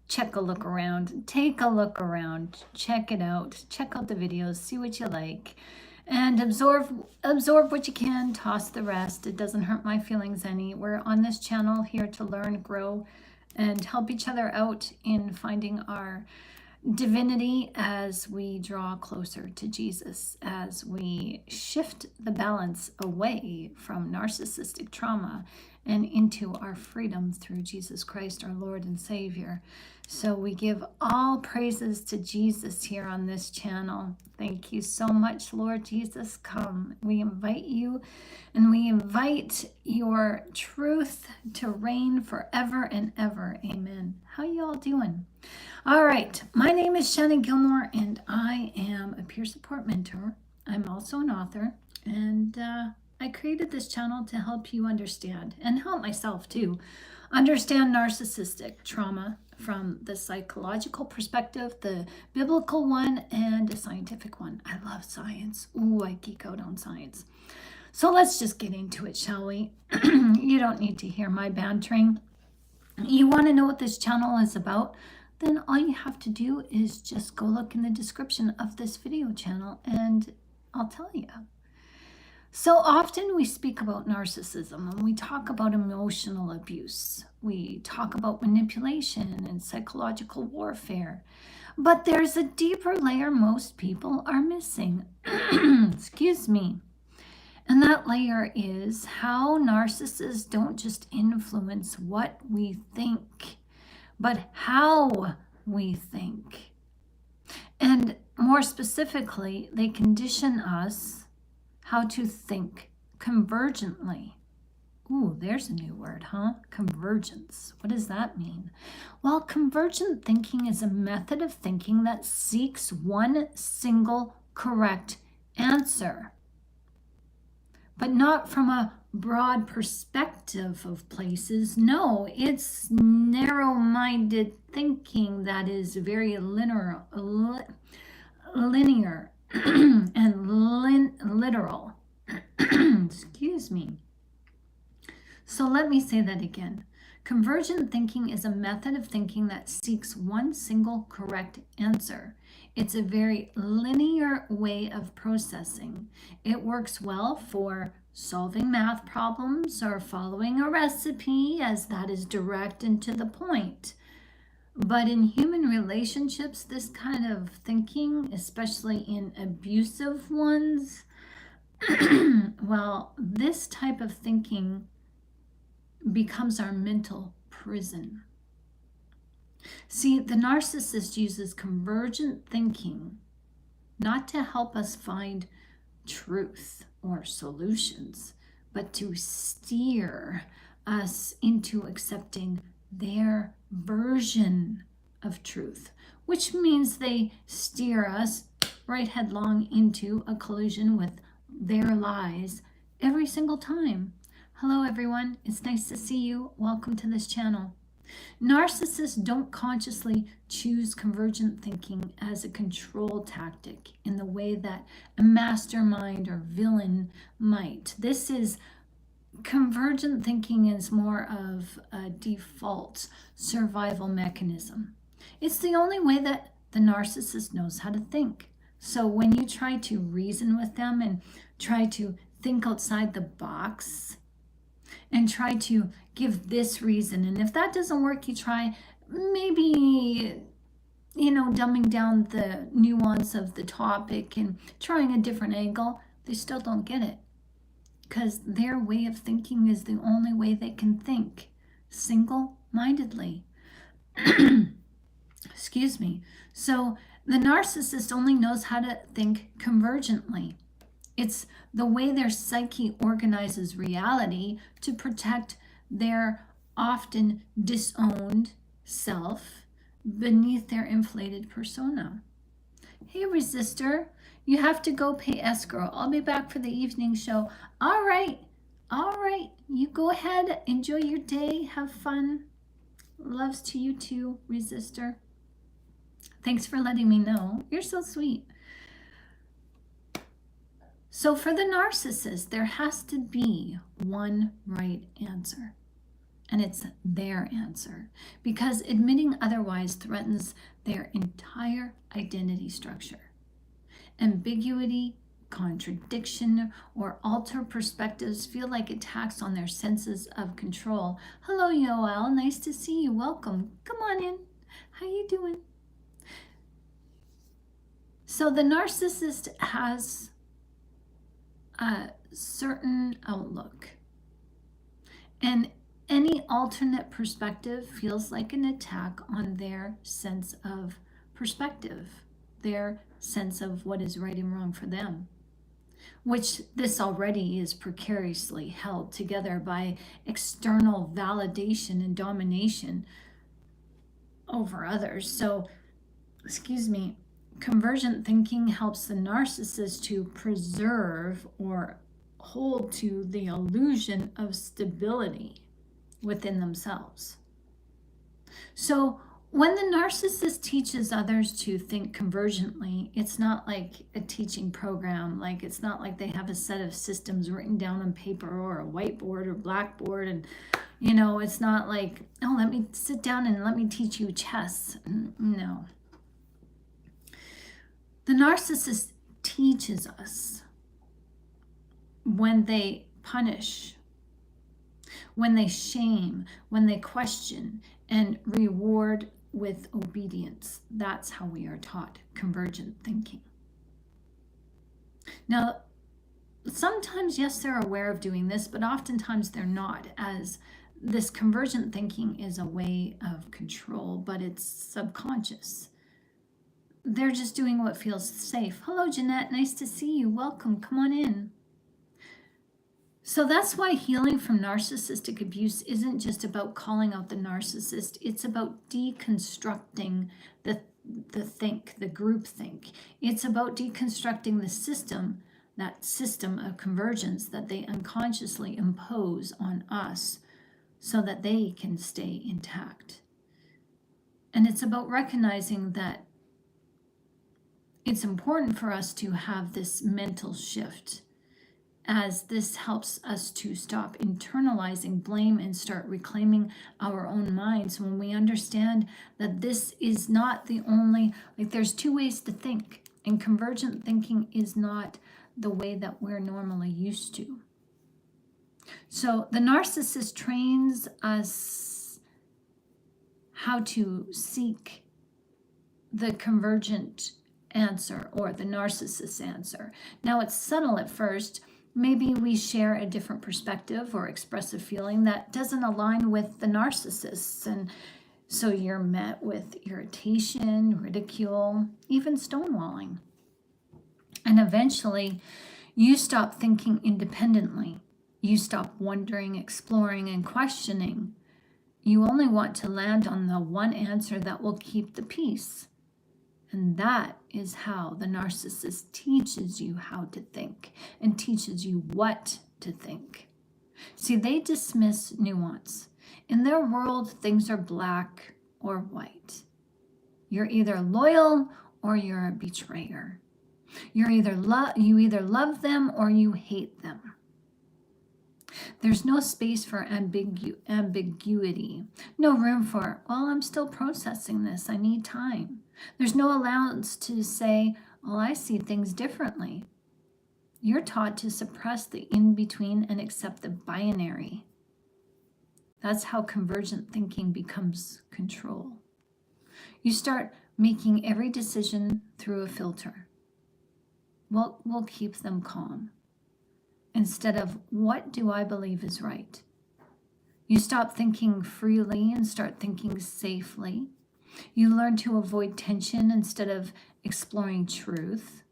check a look around, take a look around, check it out, check out the videos, see what you like, and absorb what you can, toss the rest. It doesn't hurt my feelings any. We're on this channel here to learn, grow, and help each other out in finding our divinity as we draw closer to Jesus, as we shift the balance away from narcissistic trauma and into our freedom through Jesus Christ, our Lord and Savior. So we give all praises to Jesus here on this channel. Thank you so much, Lord Jesus. Come. We invite you, and we invite your truth to reign forever and ever. Amen. How you all doing? All right. My name is Shannon Gilmore, and I am a peer support mentor. I'm also an author, and I created this channel to help you understand, and help myself too, understand narcissistic trauma from the psychological perspective, the biblical one, and a scientific one. I love science. Ooh, I geek out on science. So let's just get into it, shall we? You don't need to hear my bantering. You want to know what this channel is about? Then all you have to do is just go look in the description of this video channel and I'll tell you. So often we speak about narcissism and we talk about emotional abuse. We talk about manipulation and psychological warfare. But there's a deeper layer most people are missing. Excuse me. And that layer is how narcissists don't just influence what we think, but how we think. And more specifically, they condition us how to think convergently. Ooh, there's a new word, huh? Convergence. What does that mean? Well, convergent thinking is a method of thinking that seeks one single correct answer, but not from a broad perspective of places. No, it's narrow-minded thinking that is very linear and literal. Excuse me. So let me say that again. Convergent thinking is a method of thinking that seeks one single correct answer. It's a very linear way of processing. It works well for solving math problems or following a recipe, as that is direct and to the point. But in human relationships, this kind of thinking, especially in abusive ones, well, this type of thinking becomes our mental prison. See, the narcissist uses convergent thinking not to help us find truth or solutions, but to steer us into accepting their version of truth, which means they steer us right headlong into a collision with their lies every single time. Hello everyone, it's nice to see you. Welcome to this channel. Narcissists don't consciously choose convergent thinking as a control tactic in the way that a mastermind or villain might. This is convergent thinking is more of a default survival mechanism. It's the only way that the narcissist knows how to think. So when you try to reason with them and try to think outside the box and try to give this reason, and if that doesn't work, you try maybe, dumbing down the nuance of the topic and trying a different angle, they still don't get it. Because their way of thinking is the only way they can think, single-mindedly. Excuse me. So the narcissist only knows how to think convergently. It's the way their psyche organizes reality to protect their often disowned self beneath their inflated persona. Hey, resistor. You have to go pay escrow. I'll be back for the evening show. All right. You go ahead. Enjoy your day. Have fun. Loves to you too, resistor. Thanks for letting me know. You're so sweet. So for the narcissist, there has to be one right answer. and it's their answer, because admitting otherwise threatens their entire identity structure. Ambiguity, contradiction, or altered perspectives feel like attacks on their senses of control. Hello, Yoel. Nice to see you. Welcome. Come on in. How you doing? So the narcissist has a certain outlook, and any alternate perspective feels like an attack on their sense of perspective, their sense of what is right and wrong for them, which this already is precariously held together by external validation and domination over others. So, convergent thinking helps the narcissist to preserve or hold to the illusion of stability within themselves. So when the narcissist teaches others to think convergently, it's not like a teaching program. Like, it's not like they have a set of systems written down on paper or a whiteboard or blackboard. And, it's not like, oh, let me sit down and let me teach you chess. No. The narcissist teaches us when they punish, when they shame, when they question, and reward with obedience. That's how we are taught convergent thinking. Now, sometimes, yes, they're aware of doing this, but oftentimes they're not, as this convergent thinking is a way of control, but it's subconscious. They're just doing what feels safe. Hello, Jeanette. Nice to see you. Welcome. Come on in. So that's why healing from narcissistic abuse isn't just about calling out the narcissist. It's about deconstructing the group think. It's about deconstructing the system, that system of convergence that they unconsciously impose on us so that they can stay intact. And it's about recognizing that it's important for us to have this mental shift, as this helps us to stop internalizing blame and start reclaiming our own minds when we understand that this is not the only, there's two ways to think, and convergent thinking is not the way that we're normally used to. So the narcissist trains us how to seek the convergent answer or the narcissist's answer. Now, it's subtle at first. Maybe we share a different perspective or express a feeling that doesn't align with the narcissist's, and so you're met with irritation, ridicule, even stonewalling. And eventually, you stop thinking independently. You stop wondering, exploring, and questioning. You only want to land on the one answer that will keep the peace. And that is how the narcissist teaches you how to think and teaches you what to think. See, they dismiss nuance. In their world, things are black or white. You're either loyal or you're a betrayer. You either love them or you hate them. There's no space for ambiguity. No room for, well, I'm still processing this. I need time. There's no allowance to say, well, I see things differently. You're taught to suppress the in-between and accept the binary. That's how convergent thinking becomes control. You start making every decision through a filter. What will keep them calm? Instead of, what do I believe is right? You stop thinking freely and start thinking safely. You learn to avoid tension instead of exploring truth.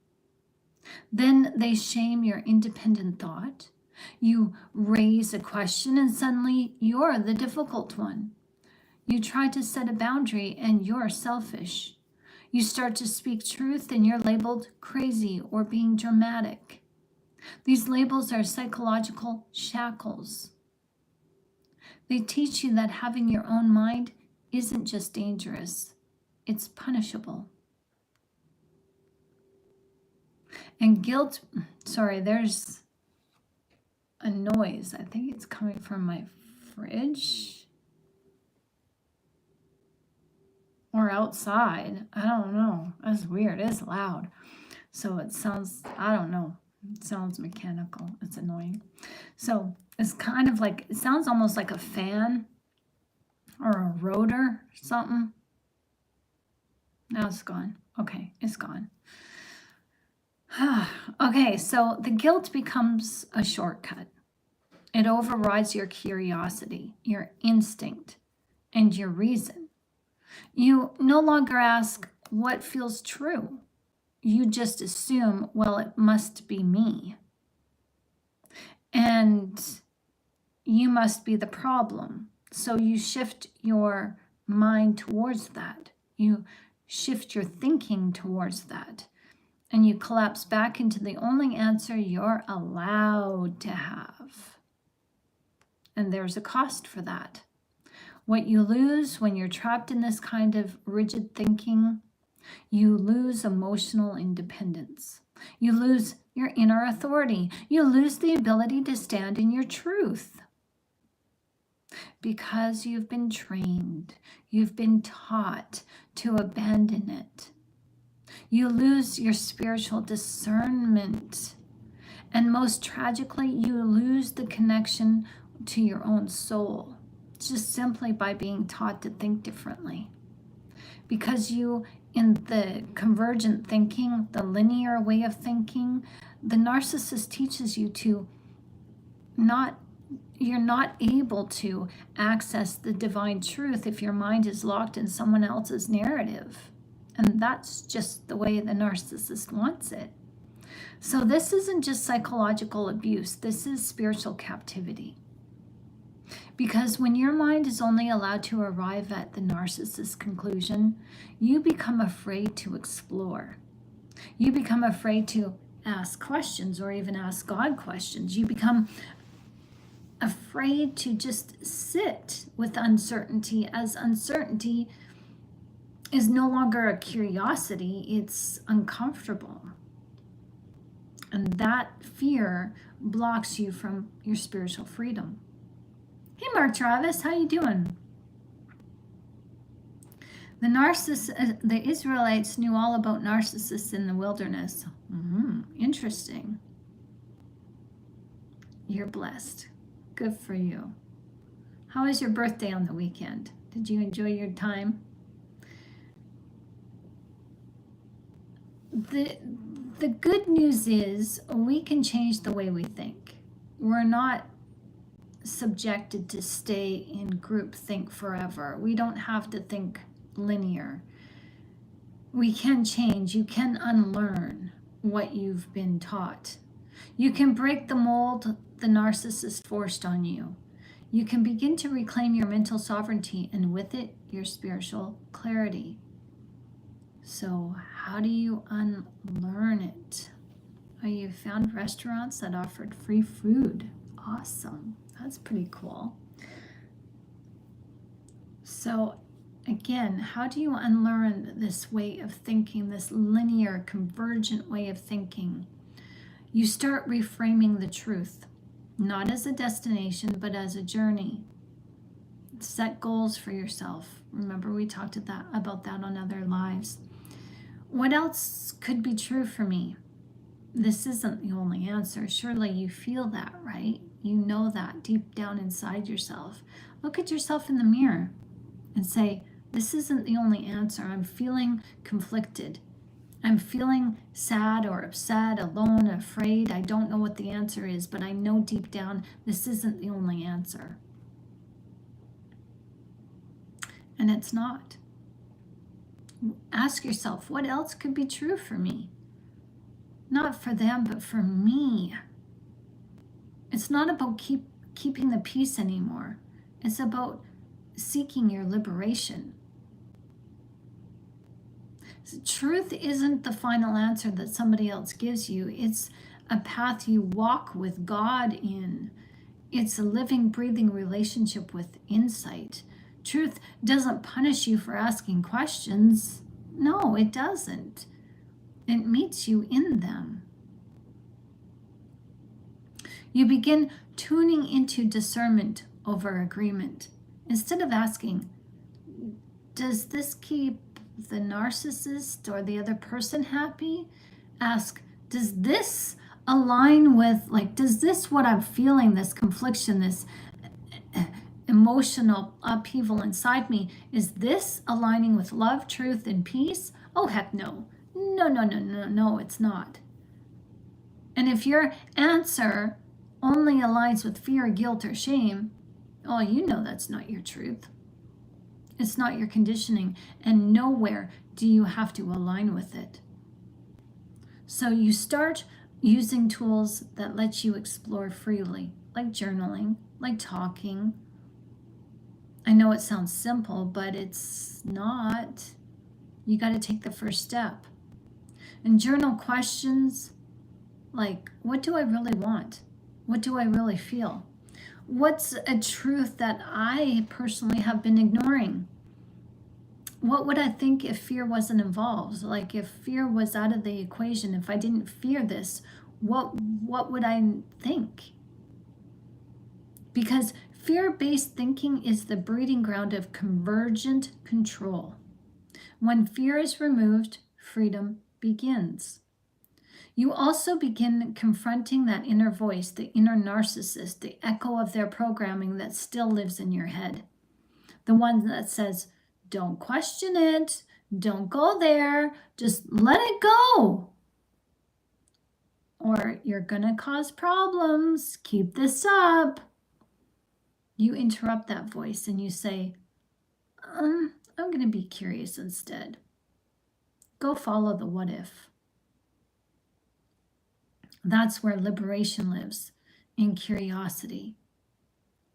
Then they shame your independent thought. You raise a question and suddenly you're the difficult one. You try to set a boundary and you're selfish. You start to speak truth and you're labeled crazy or being dramatic. These labels are psychological shackles. They teach you that having your own mind isn't just dangerous, it's punishable. And guilt, there's a noise. I think it's coming from my fridge. outside. I don't know. That's weird. It's loud. So it sounds, I don't know. It sounds mechanical. It's annoying. So it's kind of like, it sounds almost like a fan or a rotor, something. Now it's gone. Okay, it's gone. Okay, so the guilt becomes a shortcut. It overrides your curiosity, your instinct, and your reason. You no longer ask what feels true. You just assume, well, it must be me. And you must be the problem. So you shift your mind towards that. You shift your thinking towards that. And you collapse back into the only answer you're allowed to have. And there's a cost for that. What you lose when you're trapped in this kind of rigid thinking, you lose emotional independence. You lose your inner authority. You lose the ability to stand in your truth. Because you've been trained, you've been taught to abandon it. You lose your spiritual discernment. And most tragically, you lose the connection to your own soul, just simply by being taught to think differently. Because you, in the convergent thinking, the linear way of thinking, the narcissist teaches you to you're not able to access the divine truth if your mind is locked in someone else's narrative. And that's just the way the narcissist wants it. So this isn't just psychological abuse. This is spiritual captivity. Because when your mind is only allowed to arrive at the narcissist's conclusion, you become afraid to explore. You become afraid to ask questions or even ask God questions. You become afraid to just sit with uncertainty, as uncertainty is no longer a curiosity, it's uncomfortable. And that fear blocks you from your spiritual freedom. Hey, Mark Travis, how you doing? The Israelites knew all about narcissists in the wilderness. Interesting. You're blessed. Good for you. How was your birthday on the weekend? Did you enjoy your time? The good news is we can change the way we think. We're not subjected to stay in groupthink forever. We don't have to think linear. We can change. You can unlearn what you've been taught. You can break the mold the narcissist forced on you. You can begin to reclaim your mental sovereignty and with it, your spiritual clarity. So how do you unlearn it? Oh, you found restaurants that offered free food. Awesome. That's pretty cool. So again, how do you unlearn this way of thinking, this linear, convergent way of thinking? You start reframing the truth, not as a destination, but as a journey. Set goals for yourself. Remember, we talked about that on other lives. What else could be true for me? This isn't the only answer. Surely you feel that, right? You know that deep down inside yourself. Look at yourself in the mirror and say, this isn't the only answer. I'm feeling conflicted. I'm feeling sad or upset, alone, afraid. I don't know what the answer is, but I know deep down this isn't the only answer. And it's not. Ask yourself, what else could be true for me? Not for them, but for me. It's not about keeping the peace anymore. It's about seeking your liberation. Truth isn't the final answer that somebody else gives you. It's a path you walk with God in. It's a living, breathing relationship with insight. Truth doesn't punish you for asking questions. No, it doesn't. It meets you in them. You begin tuning into discernment over agreement. Instead of asking, does this keep the narcissist or the other person happy, ask, does this align with, like, does this what I'm feeling, this confliction, this emotional upheaval inside me, is this aligning with love, truth, and peace? Oh, heck no. No, no, no, no, no, it's not. And if your answer only aligns with fear, guilt, or shame, oh, you know that's not your truth. It's not your conditioning, and nowhere do you have to align with it. So you start using tools that let you explore freely, like journaling, like talking. I know it sounds simple, but it's not. You got to take the first step. And journal questions like, what do I really want? What do I really feel? What's a truth that I personally have been ignoring? What would I think if fear wasn't involved? Like, if fear was out of the equation, if I didn't fear this, what would I think? Because fear-based thinking is the breeding ground of convergent control. When fear is removed, freedom begins. You also begin confronting that inner voice, the inner narcissist, the echo of their programming that still lives in your head. The one that says, don't question it, don't go there, just let it go. Or you're going to cause problems, keep this up. You interrupt that voice and you say, I'm going to be curious instead. Go follow the what if. That's where liberation lives, in curiosity.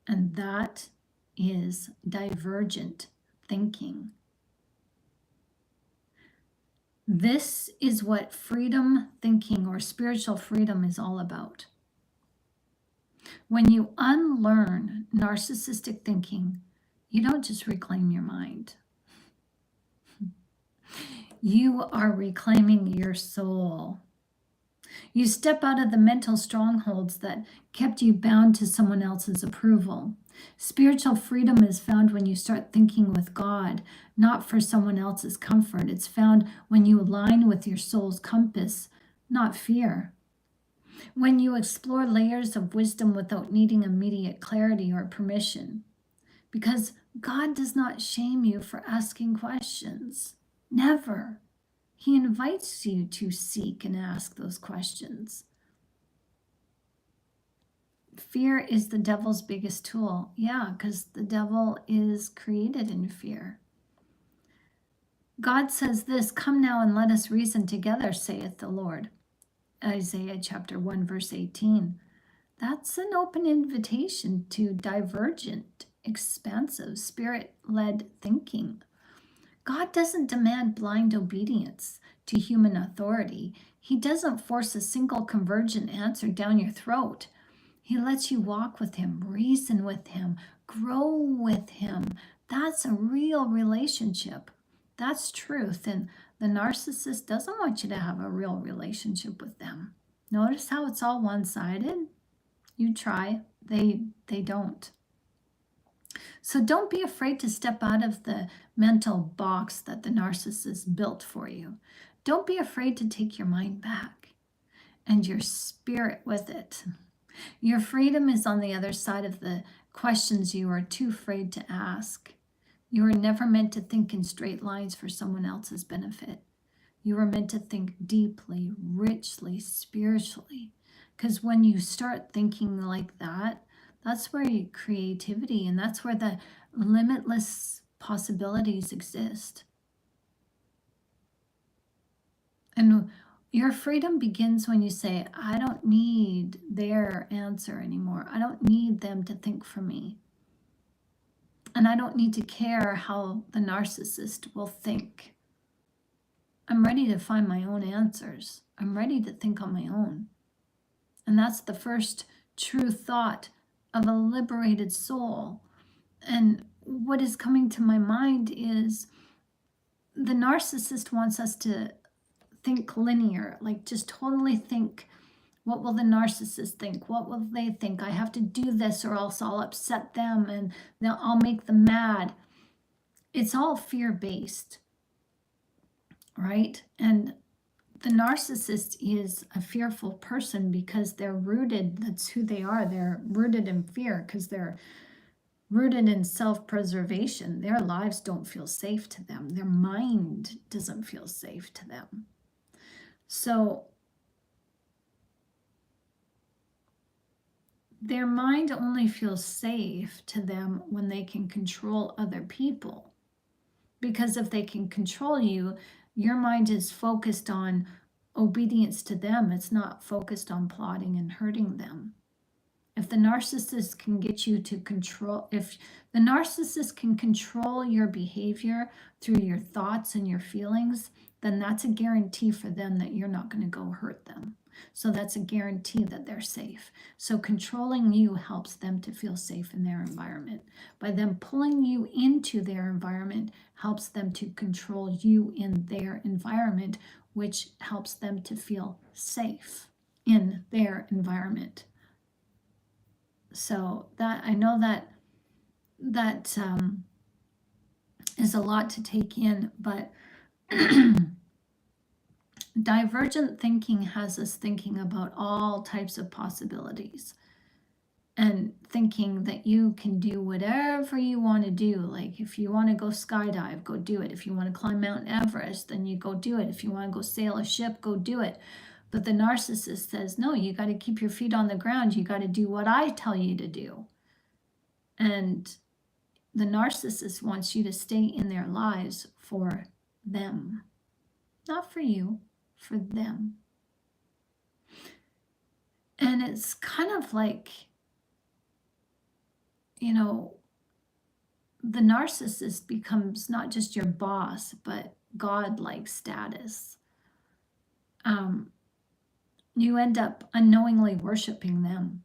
And that is divergent thinking. This is what freedom thinking or spiritual freedom is all about. When you unlearn narcissistic thinking, you don't just reclaim your mind. You are reclaiming your soul. You step out of the mental strongholds that kept you bound to someone else's approval. Spiritual freedom is found when you start thinking with God, not for someone else's comfort. It's found when you align with your soul's compass, not fear. When you explore layers of wisdom without needing immediate clarity or permission. Because God does not shame you for asking questions. Never. He invites you to seek and ask those questions. Fear is the devil's biggest tool. Yeah, because the devil is created in fear. God says this, come now and let us reason together, saith the Lord. Isaiah chapter 1, verse 18. That's an open invitation to divergent, expansive, spirit-led thinking. God doesn't demand blind obedience to human authority. He doesn't force a single convergent answer down your throat. He lets you walk with him, reason with him, grow with him. That's a real relationship. That's truth. And the narcissist doesn't want you to have a real relationship with them. Notice how it's all one-sided? You try, they don't. So don't be afraid to step out of the mental box that the narcissist built for you. Don't be afraid to take your mind back and your spirit with it. Your freedom is on the other side of the questions you are too afraid to ask. You are never meant to think in straight lines for someone else's benefit. You are meant to think deeply, richly, spiritually. Because when you start thinking like that, that's where your creativity and that's where the limitless possibilities exist. And your freedom begins when you say, I don't need their answer anymore. I don't need them to think for me. And I don't need to care how the narcissist will think. I'm ready to find my own answers. I'm ready to think on my own. And that's the first true thought of a liberated soul. And what is coming to my mind is the narcissist wants us to think linear, like just totally think, what will the narcissist think? What will they think? I have to do this or else I'll upset them and I'll make them mad. It's all fear-based. right? And the narcissist is a fearful person because they're rooted, that's who they are. They're rooted in fear because they're rooted in self-preservation. Their lives don't feel safe to them. Their mind doesn't feel safe to them. So their mind only feels safe to them when they can control other people. Because if they can control you, your mind is focused on obedience to them. It's not focused on plotting and hurting them. If the narcissist can get you to control, if the narcissist can control your behavior through your thoughts and your feelings, then that's a guarantee for them that you're not going to go hurt them. So that's a guarantee that they're safe. So controlling you helps them to feel safe in their environment. By them pulling you into their environment helps them to control you in their environment, which helps them to feel safe in their environment. So that, I know that is a lot to take in, but divergent thinking has us thinking about all types of possibilities and thinking that you can do whatever you want to do. Like if you want to go skydive, go do it. If you want to climb Mount Everest, then you go do it. If you want to go sail a ship, go do it. But the narcissist says, no, you got to keep your feet on the ground. You got to do what I tell you to do. And the narcissist wants you to stay in their lives for them, not for you, for them. And it's kind of like, you know, the narcissist becomes not just your boss, but God-like status. You end up unknowingly worshiping them,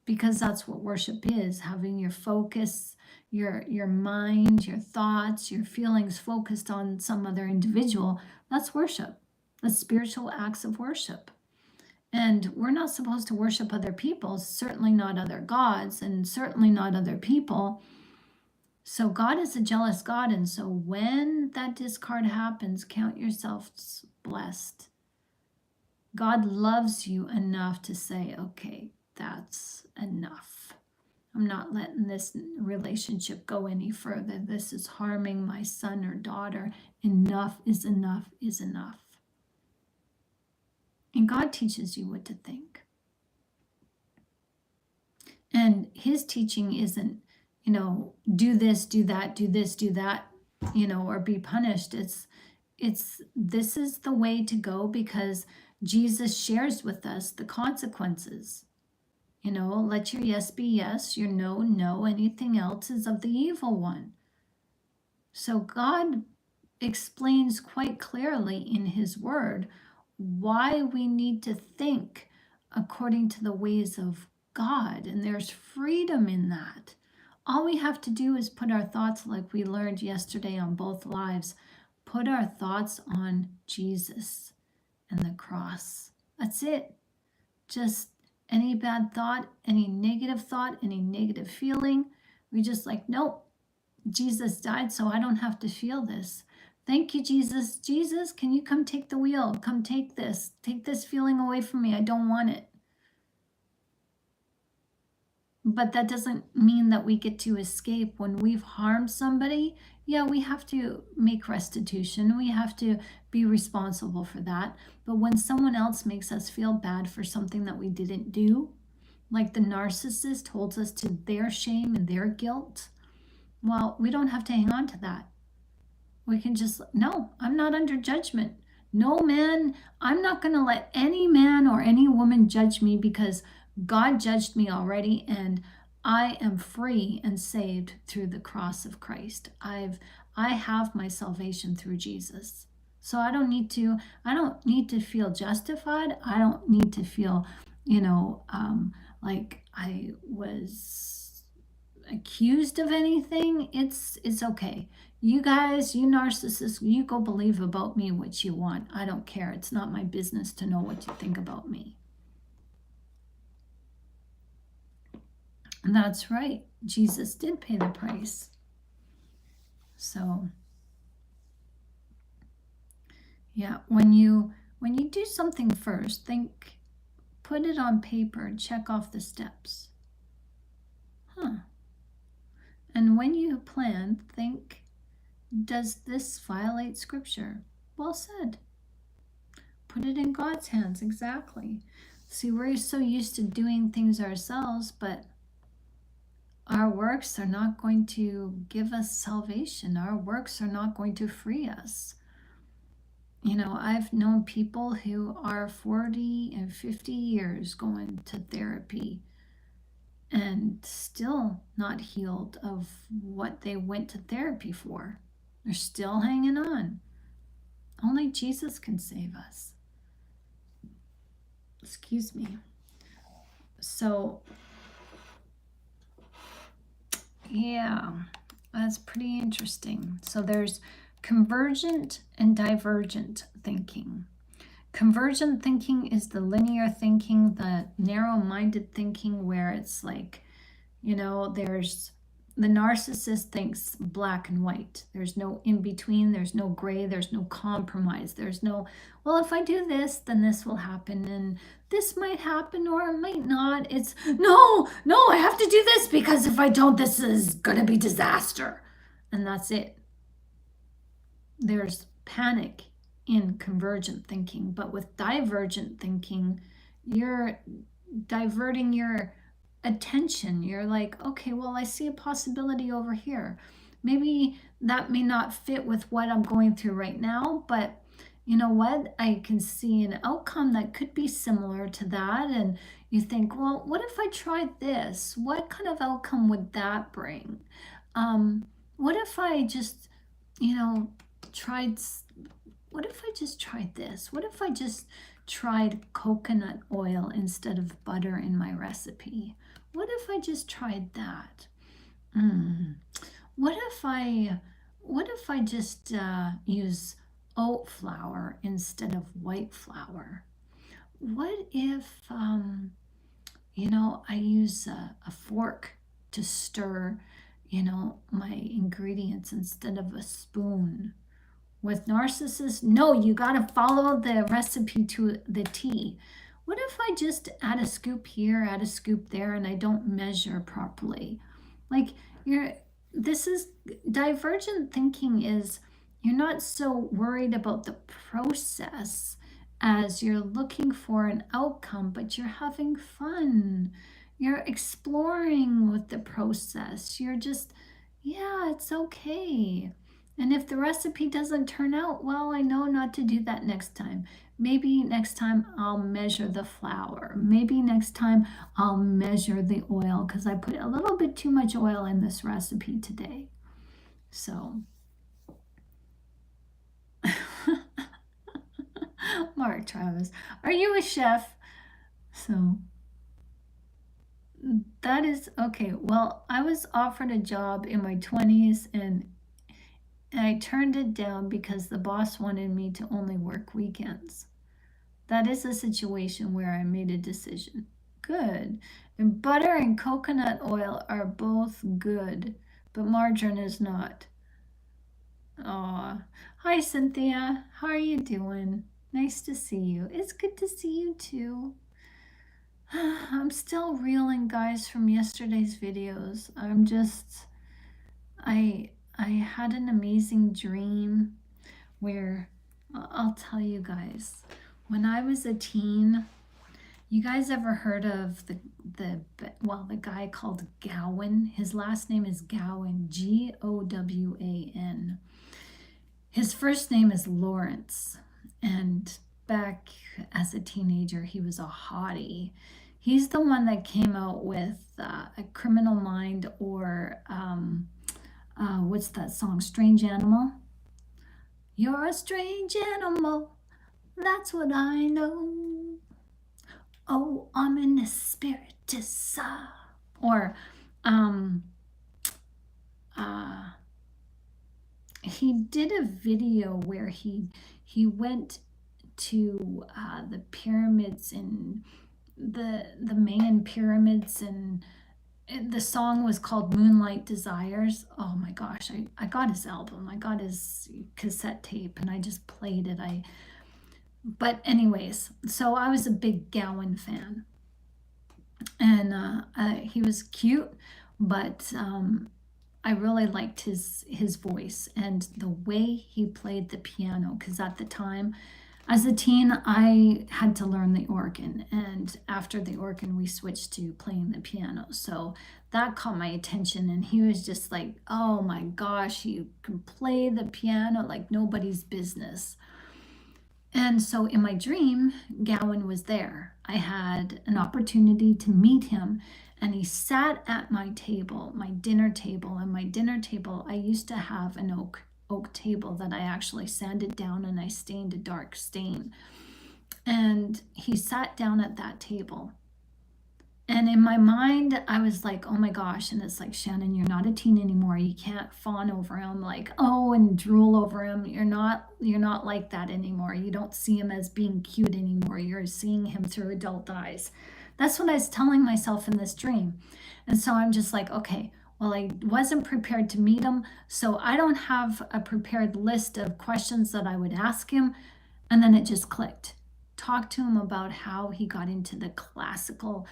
because that's what worship is, having your focus, your mind, your thoughts, your feelings focused on some other individual. That's worship. That's spiritual acts of worship. And we're not supposed to worship other people, certainly not other gods, and certainly not other people. So God is a jealous God, and so when that discard happens, count yourselves blessed. God loves you enough to say, okay, that's enough. I'm not letting this relationship go any further. This is harming my son or daughter. Enough is enough is enough. And God teaches you what to think. And his teaching isn't, you know, do this, do that, do this, do that, you know, or be punished. It's this is the way to go, because Jesus shares with us the consequences. You know, let your yes be yes, your no, no. Anything else is of the evil one. So God explains quite clearly in his word why we need to think according to the ways of God. And there's freedom in that. All we have to do is put our thoughts, like we learned yesterday on both lives, put our thoughts on Jesus and the cross. That's it. Just any bad thought, any negative feeling, we just like, nope, Jesus died so I don't have to feel this. Thank you, Jesus. Jesus, can you come take the wheel? Come take this feeling away from me. I don't want it. But that doesn't mean that we get to escape when we've harmed somebody. Yeah, we have to make restitution. We have to be responsible for that. But when someone else makes us feel bad for something that we didn't do, like the narcissist holds us to their shame and their guilt, well, we don't have to hang on to that. We can just, no, I'm not under judgment. No man, I'm not going to let any man or any woman judge me, because God judged me already, and I am free and saved through the cross of Christ. I have my salvation through Jesus. So I don't need to feel justified. I don't need to feel, you know, like I was accused of anything. It's okay. You guys, you narcissists, you go believe about me what you want. I don't care. It's not my business to know what you think about me. And that's right. Jesus did pay the price. So Yeah, when you do something first, put it on paper, check off the steps. And when you plan, think, does this violate scripture? Well said. Put it in God's hands, exactly. See, we're so used to doing things ourselves, but our works are not going to give us salvation. Our works are not going to free us. You know, I've known people who are 40 and 50 years going to therapy and still not healed of what they went to therapy for. They're still hanging on. Only Jesus can save us. Excuse me. So, yeah, that's pretty interesting. So there's convergent and divergent thinking. Convergent thinking is the linear thinking, the narrow-minded thinking where it's like, you know, there's the narcissist thinks black and white. There's no in between, there's no gray, there's no compromise. There's no, well, if I do this, then this will happen and this might happen or it might not. It's no, I have to do this because if I don't, this is going to be disaster. And that's it. There's panic in convergent thinking, but with divergent thinking, you're diverting your attention. You're like, okay, well, I see a possibility over here. Maybe that may not fit with what I'm going through right now, but you know what? I can see an outcome that could be similar to that. And you think, well, what if I tried this? What kind of outcome would that bring? What if I just, you know, tried, what if I just tried this? What if I just tried coconut oil instead of butter in my recipe? What if I just tried that? What if I just use oat flour instead of white flour? What if, you know, I use a fork to stir, you know, my ingredients instead of a spoon? With narcissists, no, you got to follow the recipe to the T. What if I just add a scoop here, add a scoop there, and I don't measure properly? Like, this is divergent thinking is you're not so worried about the process as you're looking for an outcome, but you're having fun. You're exploring with the process. You're just, yeah, it's okay. And if the recipe doesn't turn out, well, I know not to do that next time. Maybe next time I'll measure the flour. Maybe next time I'll measure the oil because I put a little bit too much oil in this recipe today. So, Mark Travis, are you a chef? So, that is okay. Well, I was offered a job in my 20s and I turned it down because the boss wanted me to only work weekends. That is a situation where I made a decision. Good. And butter and coconut oil are both good, but margarine is not. Aw. Hi, Cynthia. How are you doing? Nice to see you. It's good to see you too. I'm still reeling, guys, from yesterday's videos. I had an amazing dream where I'll tell you guys, when I was a teen, you guys ever heard of the guy called Gowan? His last name is Gowan, Gowan. His first name is Lawrence, and back as a teenager, he was a hottie. He's the one that came out with A Criminal Mind, or what's that song, Strange Animal? You're a strange animal, that's what I know. Oh, ominous spiritus. Or he did a video where he went to the pyramids and the Mayan pyramids, and The song was called Moonlight Desires. Oh my gosh, I got his album. I got his cassette tape and I just played it. But anyways, so I was a big Gowan fan. And he was cute, but I really liked his voice and the way he played the piano, because at the time, as a teen, I had to learn the organ, and after the organ, we switched to playing the piano. So that caught my attention, and he was just like, oh my gosh, you can play the piano like nobody's business. And so in my dream, Gowan was there. I had an opportunity to meet him, and he sat at my table, my dinner table. And my dinner table, I used to have an oak table that I actually sanded down and I stained a dark stain. And he sat down at that table. And in my mind, I was like, oh my gosh. And it's like, Shannon, you're not a teen anymore. You can't fawn over him like, oh, and drool over him. You're not like that anymore. You don't see him as being cute anymore. You're seeing him through adult eyes. That's what I was telling myself in this dream. And so I'm just like, okay, well, I wasn't prepared to meet him. So I don't have a prepared list of questions that I would ask him. And then it just clicked. Talk to him about how he got into the classical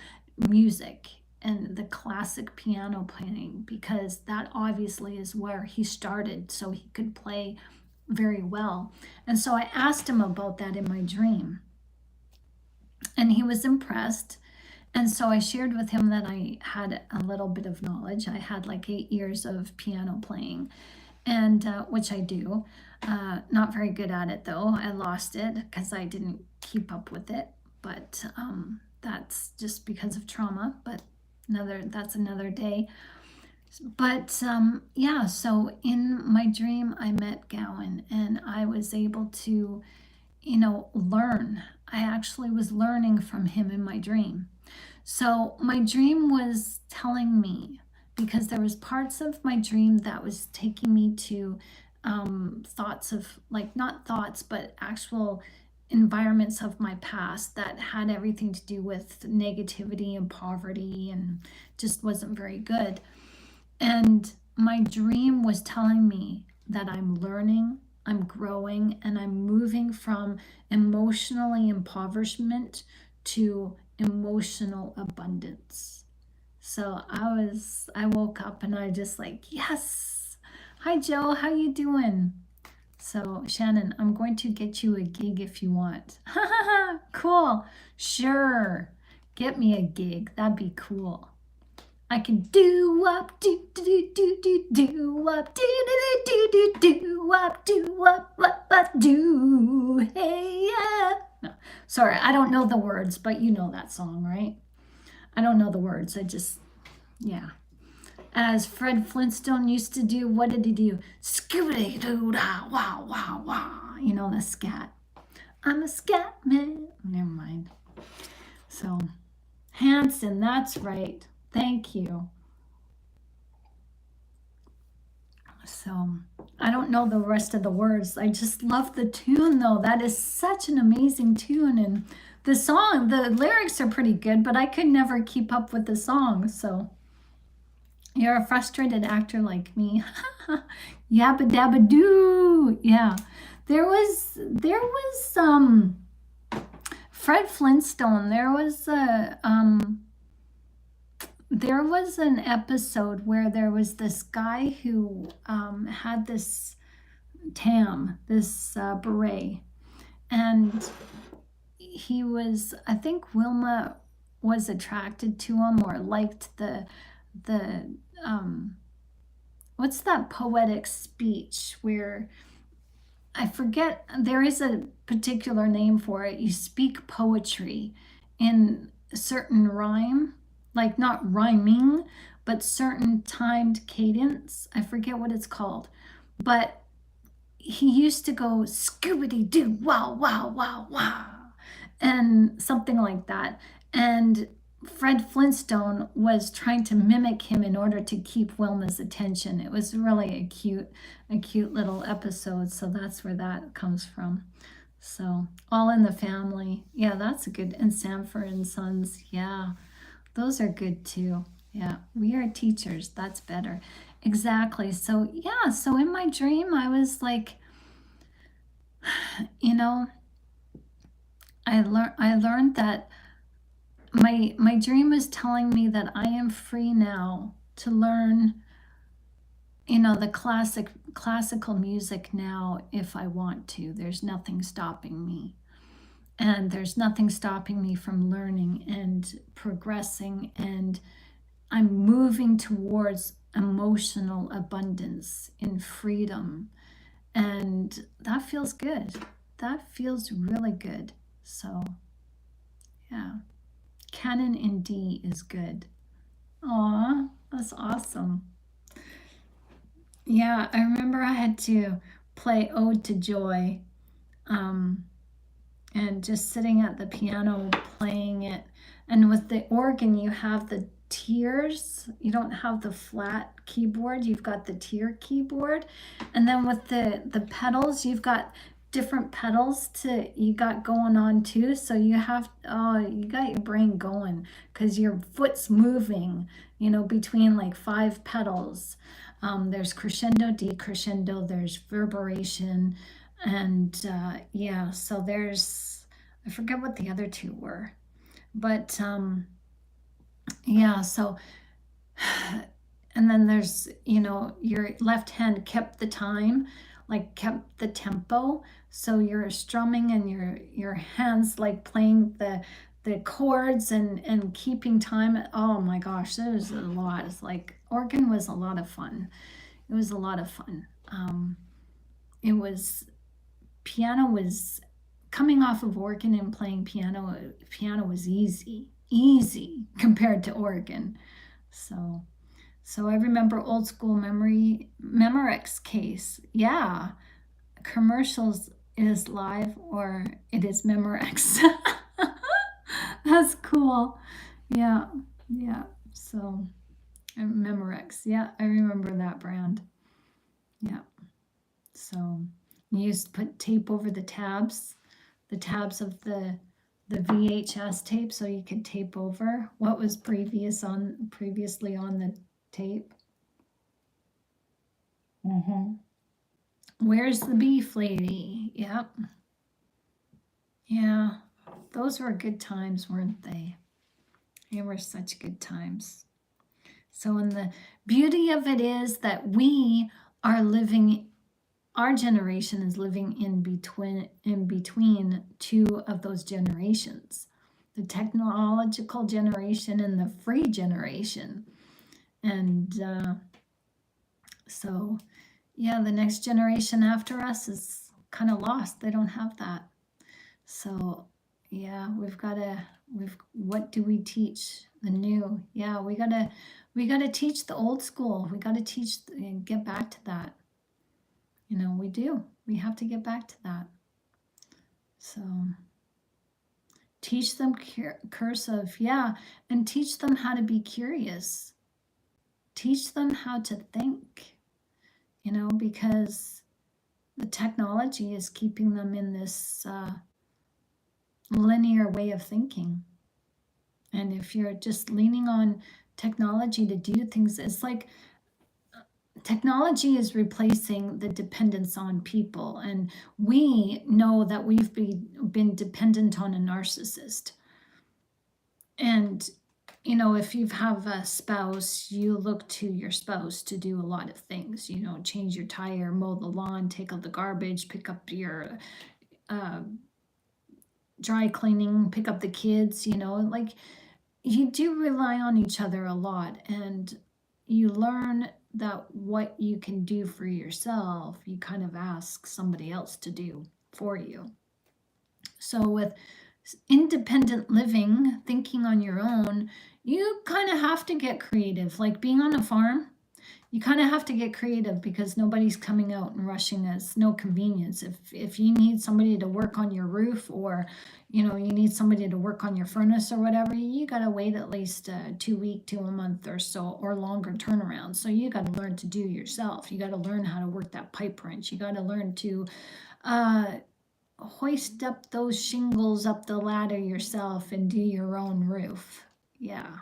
music and the classic piano playing, because that obviously is where he started, so he could play very well. And so I asked him about that in my dream, and he was impressed. And so I shared with him that I had a little bit of knowledge. I had like 8 years of piano playing, and which I do. Not very good at it though. I lost it because I didn't keep up with it, but that's just because of trauma, but that's another day. But yeah, so in my dream, I met Gowan, and I was able to, learn. I actually was learning from him in my dream. So my dream was telling me, because there was parts of my dream that was taking me to thoughts of, like, not thoughts, but actual environments of my past that had everything to do with negativity and poverty and just wasn't very good. And my dream was telling me that I'm learning, I'm growing, and I'm moving from emotionally impoverishment to emotional abundance. So I woke up and I just like, yes. Hi Joe, how you doing? So Shannon, I'm going to get you a gig if you want. Cool. Sure. Get me a gig. That'd be cool. I can do up, do do do do do up, do do do do do up, do up, do. Hey yeah. No, sorry, I don't know the words, but you know that song, right? I don't know the words. Yeah. As Fred Flintstone used to do, what did he do? Scooby-Doo-dah, wow, wow, wow. You know, the scat. I'm a scat man. Never mind. So, Hanson, that's right. Thank you. So, I don't know the rest of the words. I just love the tune, though. That is such an amazing tune. And the song, the lyrics are pretty good, but I could never keep up with the song, so... You're a frustrated actor like me. Yabba dabba doo. Yeah. There was Fred Flintstone. There was an episode where there was this guy who had this beret, and he was, I think Wilma was attracted to him or liked the what's that poetic speech where, I forget, there is a particular name for it. You speak poetry in certain rhyme, like not rhyming, but certain timed cadence. I forget what it's called, but he used to go Scooby-Doo, wow, wow, wow, wow, and something like that. And Fred Flintstone was trying to mimic him in order to keep Wilma's attention. It was really a cute little episode. So that's where that comes from. So All in the Family. Yeah, that's a good. And Sanford and Sons. Yeah, those are good too. Yeah, we are teachers. That's better. Exactly. So, yeah, so in my dream, I was like, you know, I learned that my dream was telling me that I am free now to learn, the classical music now if I want to. There's nothing stopping me. And there's nothing stopping me from learning and progressing, and I'm moving towards emotional abundance in freedom. And that feels good. That feels really good. So, yeah. Canon in D is good. Aw, that's awesome. Yeah, I remember I had to play Ode to Joy, um, and just sitting at the piano playing it. And with the organ, you have the tiers. You don't have the flat keyboard, you've got the tier keyboard. And then with the pedals, you've got different pedals to you got going on too. So you got your brain going because your foot's moving, between like five pedals. There's crescendo, decrescendo, there's reverberation, and yeah, so I forget what the other two were, but yeah, so, and then there's, your left hand kept the time, like kept the tempo. So you're strumming and your hands like playing the chords and keeping time. Oh my gosh, there was a lot. It's like organ was a lot of fun. It was a lot of fun. It was Piano was coming off of organ and playing piano. Piano was easy compared to organ. So I remember old school Memorex case. Yeah, commercials is live or it is Memorex. That's cool. Yeah, yeah. So Memorex. Yeah, I remember that brand. Yeah. So you used to put tape over the tabs of the VHS tape, so you could tape over what was previously on the tape. Where's the beef lady? Yep. Yeah. Those were good times, weren't they? They were such good times. So, and the beauty of it is that our generation is living in between two of those generations, the technological generation and the free generation. And so, yeah, the next generation after us is kind of lost. They don't have that. So, yeah, what do we teach? The new. Yeah, we gotta teach the old school. We gotta teach and get back to that. We do. We have to get back to that. So teach them cursive, yeah, and teach them how to be curious. Teach them how to think, because the technology is keeping them in this linear way of thinking. And if you're just leaning on technology to do things, it's like technology is replacing the dependence on people. And we know that we've been dependent on a narcissist. And, if you have a spouse, you look to your spouse to do a lot of things, change your tire, mow the lawn, take out the garbage, pick up your dry cleaning, pick up the kids, like you do rely on each other a lot. And you learn that what you can do for yourself, you kind of ask somebody else to do for you. So with independent living, thinking on your own, you kind of have to get creative. Like being on a farm, you kind of have to get creative because nobody's coming out and rushing. It's no convenience. If you need somebody to work on your roof, or you need somebody to work on your furnace or whatever, you got to wait at least 2 weeks to a month or so, or longer turnaround. So you got to learn to do yourself. You got to learn how to work that pipe wrench. You got to learn to hoist up those shingles up the ladder yourself and do your own roof. Yeah.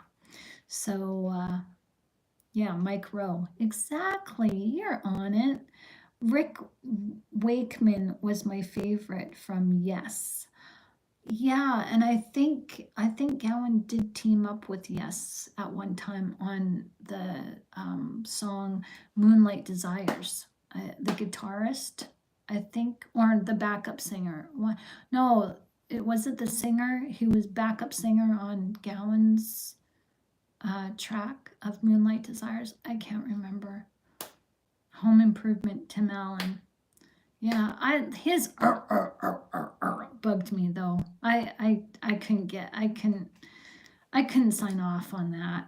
So, yeah, Mike Rowe. Exactly. You're on it. Rick Wakeman was my favorite from Yes. Yeah, and I think Gowan did team up with Yes at one time on the song Moonlight Desires. The guitarist, I think, or the backup singer. No, it was it the singer. He was backup singer on Gowan's track of Moonlight Desires. I can't remember. Home Improvement, Tim Allen. Yeah, his bugged me though. I couldn't get I couldn't sign off on that.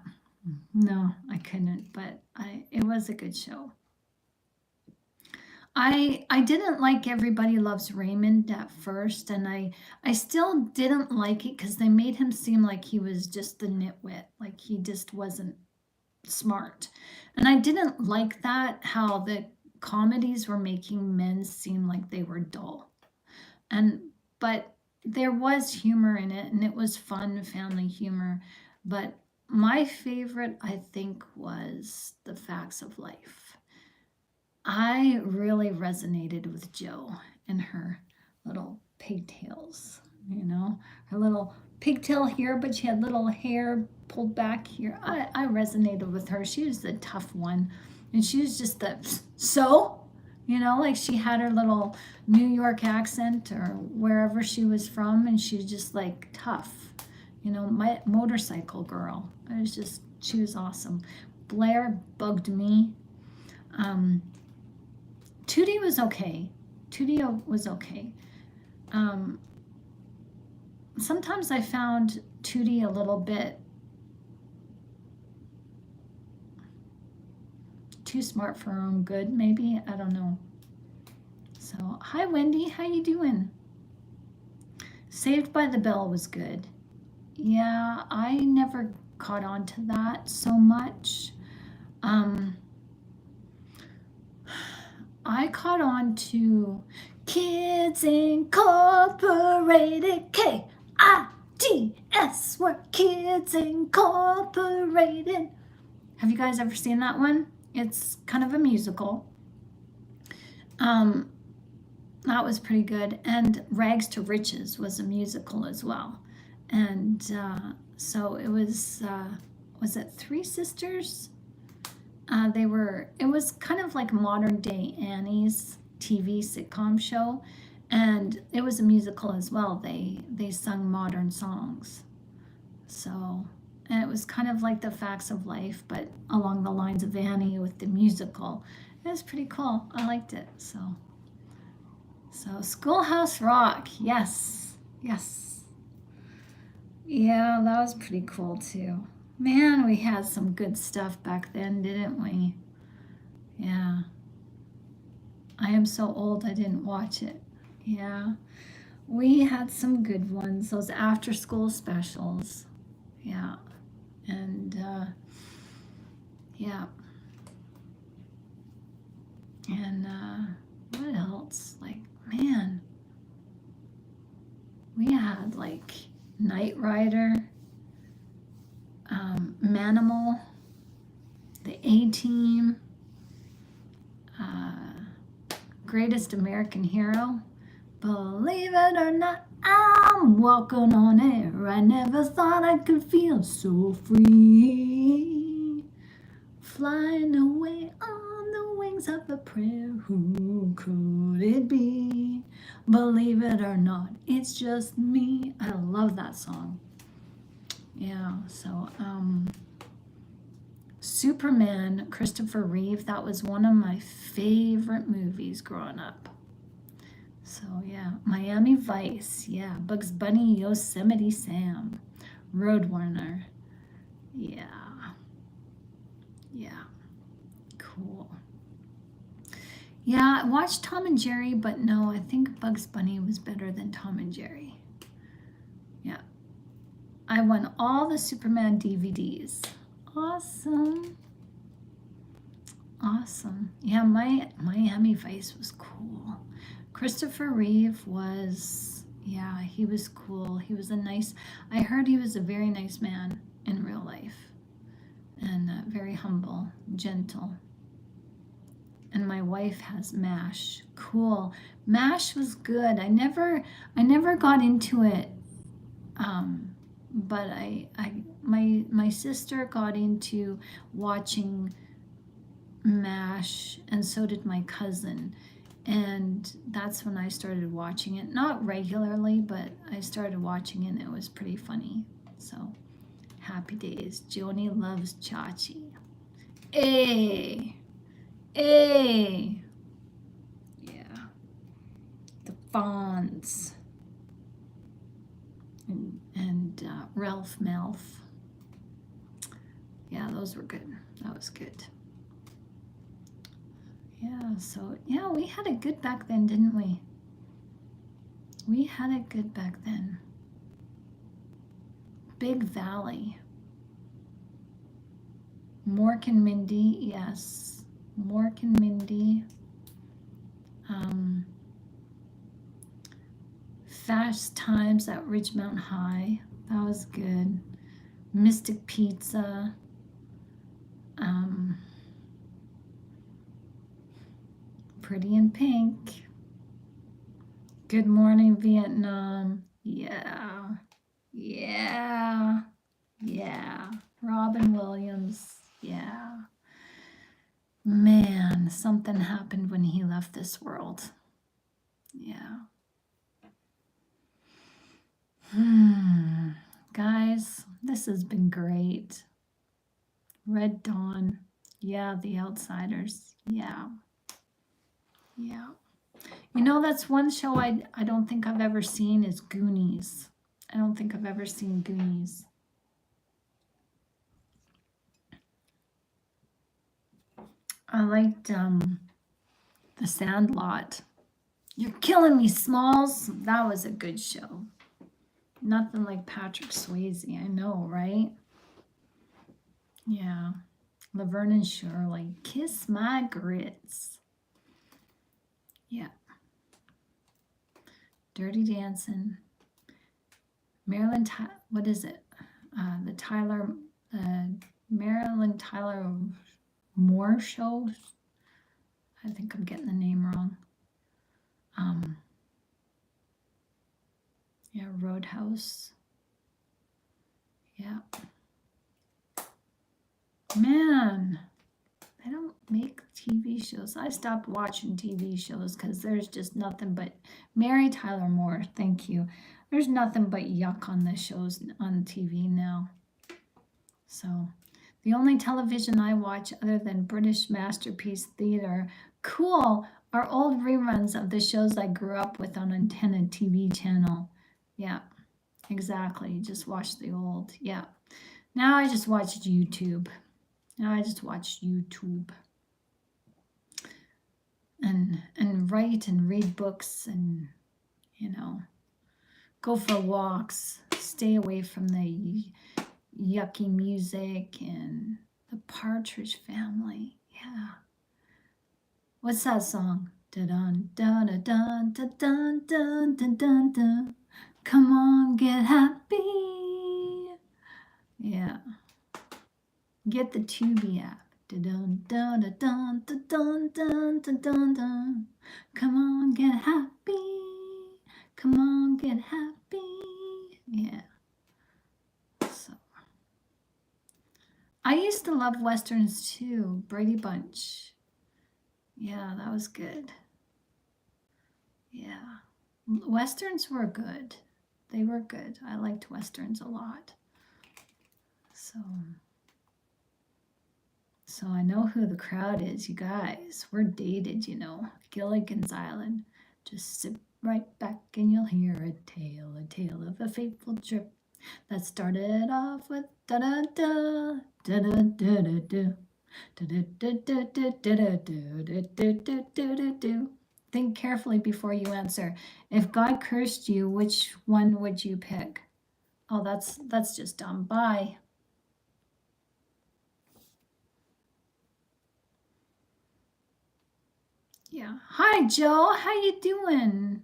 No, I couldn't, but it was a good show. I didn't like Everybody Loves Raymond at first, and I still didn't like it because they made him seem like he was just the nitwit, like he just wasn't smart. And I didn't like that how the comedies were making men seem like they were dull. And but there was humor in it and it was fun family humor. But my favorite I think was The Facts of Life. I really resonated with Jo and her little pigtails, her little pigtail here, but she had little hair pulled back here. I resonated with her. She was the tough one. And she was just like she had her little New York accent or wherever she was from, and she's just like tough, my motorcycle girl. She was awesome. Blair bugged me. Tootie was okay. Tootie was okay. Sometimes I found Tootie a little bit too smart for her own good, maybe. I don't know. So, hi Wendy, how you doing? Saved by the Bell was good. Yeah, I never caught on to that so much. I caught on to Kids Incorporated, KIDS, we're Kids Incorporated. Have you guys ever seen that one? It's kind of a musical. That was pretty good. And Rags to Riches was a musical as well. And so it was it Three Sisters? It was kind of like modern day Annie's TV sitcom show. And it was a musical as well. They sung modern songs. So, and it was kind of like The Facts of Life, but along the lines of Annie with the musical. It was pretty cool. I liked it. So Schoolhouse Rock. Yes. Yeah, that was pretty cool too. Man, we had some good stuff back then, didn't we? Yeah. I am so old I didn't watch it. Yeah. We had some good ones, those after school specials. Yeah. And yeah. And what else? Like, man, we had like Knight Rider, Manimal, the A-Team, Greatest American Hero. Believe it or not, I'm walking on air. I never thought I could feel so free. Flying away on the wings of a prayer. Who could it be? Believe it or not, it's just me. I love that song. Yeah, so Superman, Christopher Reeve, that was one of my favorite movies growing up. So yeah, Miami Vice, yeah, Bugs Bunny, Yosemite Sam, Roadrunner, yeah, cool. Yeah, I watched Tom and Jerry, but no, I think Bugs Bunny was better than Tom and Jerry. Yeah, I won all the Superman DVDs. Awesome. Yeah, my Miami Vice was cool. Christopher Reeve was, yeah, he was cool. He was I heard he was a very nice man in real life. and very humble, gentle. And my wife has MASH. Cool. MASH was good. I never got into it. But my sister got into watching MASH, and so did my cousin. And that's when I started watching it. Not regularly, but I started watching it and it was pretty funny. So happy days. Joni loves Chachi. Hey. Hey. Yeah. The Fonz. And Ralph Malph. Yeah, those were good. That was good. Yeah, so yeah, we had it good back then, didn't we? We had it good back then. Big Valley. Mork and Mindy, yes. Mork and Mindy. Fast Times at Ridgemount High. That was good. Mystic Pizza. Pretty in Pink. Good Morning Vietnam. Yeah. Yeah. Yeah. Robin Williams. Yeah. Man, something happened when he left this world. Yeah. Guys, this has been great. Red Dawn. Yeah, The Outsiders. Yeah. Yeah. You know, that's one show I don't think I've ever seen is Goonies. I don't think I've ever seen Goonies. I liked The Sandlot. You're killing me, Smalls. That was a good show. Nothing like Patrick Swayze, I know, right? Yeah. Laverne and Shirley. Kiss My Grits. Yeah. Dirty Dancing. Marilyn, what is it? Marilyn Tyler Moore Show. I think I'm getting the name wrong. Yeah, Roadhouse. Yeah. Man, they don't make TV shows. I stopped watching TV shows because there's just nothing but Mary Tyler Moore. Thank you. There's nothing but yuck on the shows on TV now. So the only television I watch other than British Masterpiece Theatre, cool, are old reruns of the shows I grew up with on Antenna TV channel. Yeah, exactly. Just watch the old. Yeah. Now I just watch YouTube. And write and read books and, you know, go for walks, stay away from the yucky music and the Partridge Family. Yeah. What's that song? Dun dun dun dun dun dun dun dun dun dun. Come on, get happy. Yeah. Get the Tubi app. Dun dun dun dun dun dun dun dun dun. Come on, get happy. Come on, get happy. Yeah. So I used to love Westerns too. Brady Bunch. Yeah, that was good. Yeah. Westerns were good. They were good. I liked Westerns a lot. So I know who the crowd is, you guys. We're dated, you know. Gilligan's Island. Just sit right back and you'll hear a tale of a fateful trip that started off with da-da-da, da-da-da-da-da, da-da-da-da-da-da-da-da-da-da-da-da. Think carefully before you answer. If God cursed you, which one would you pick? Oh, that's just dumb. Bye. Yeah. Hi, Joe. How you doing?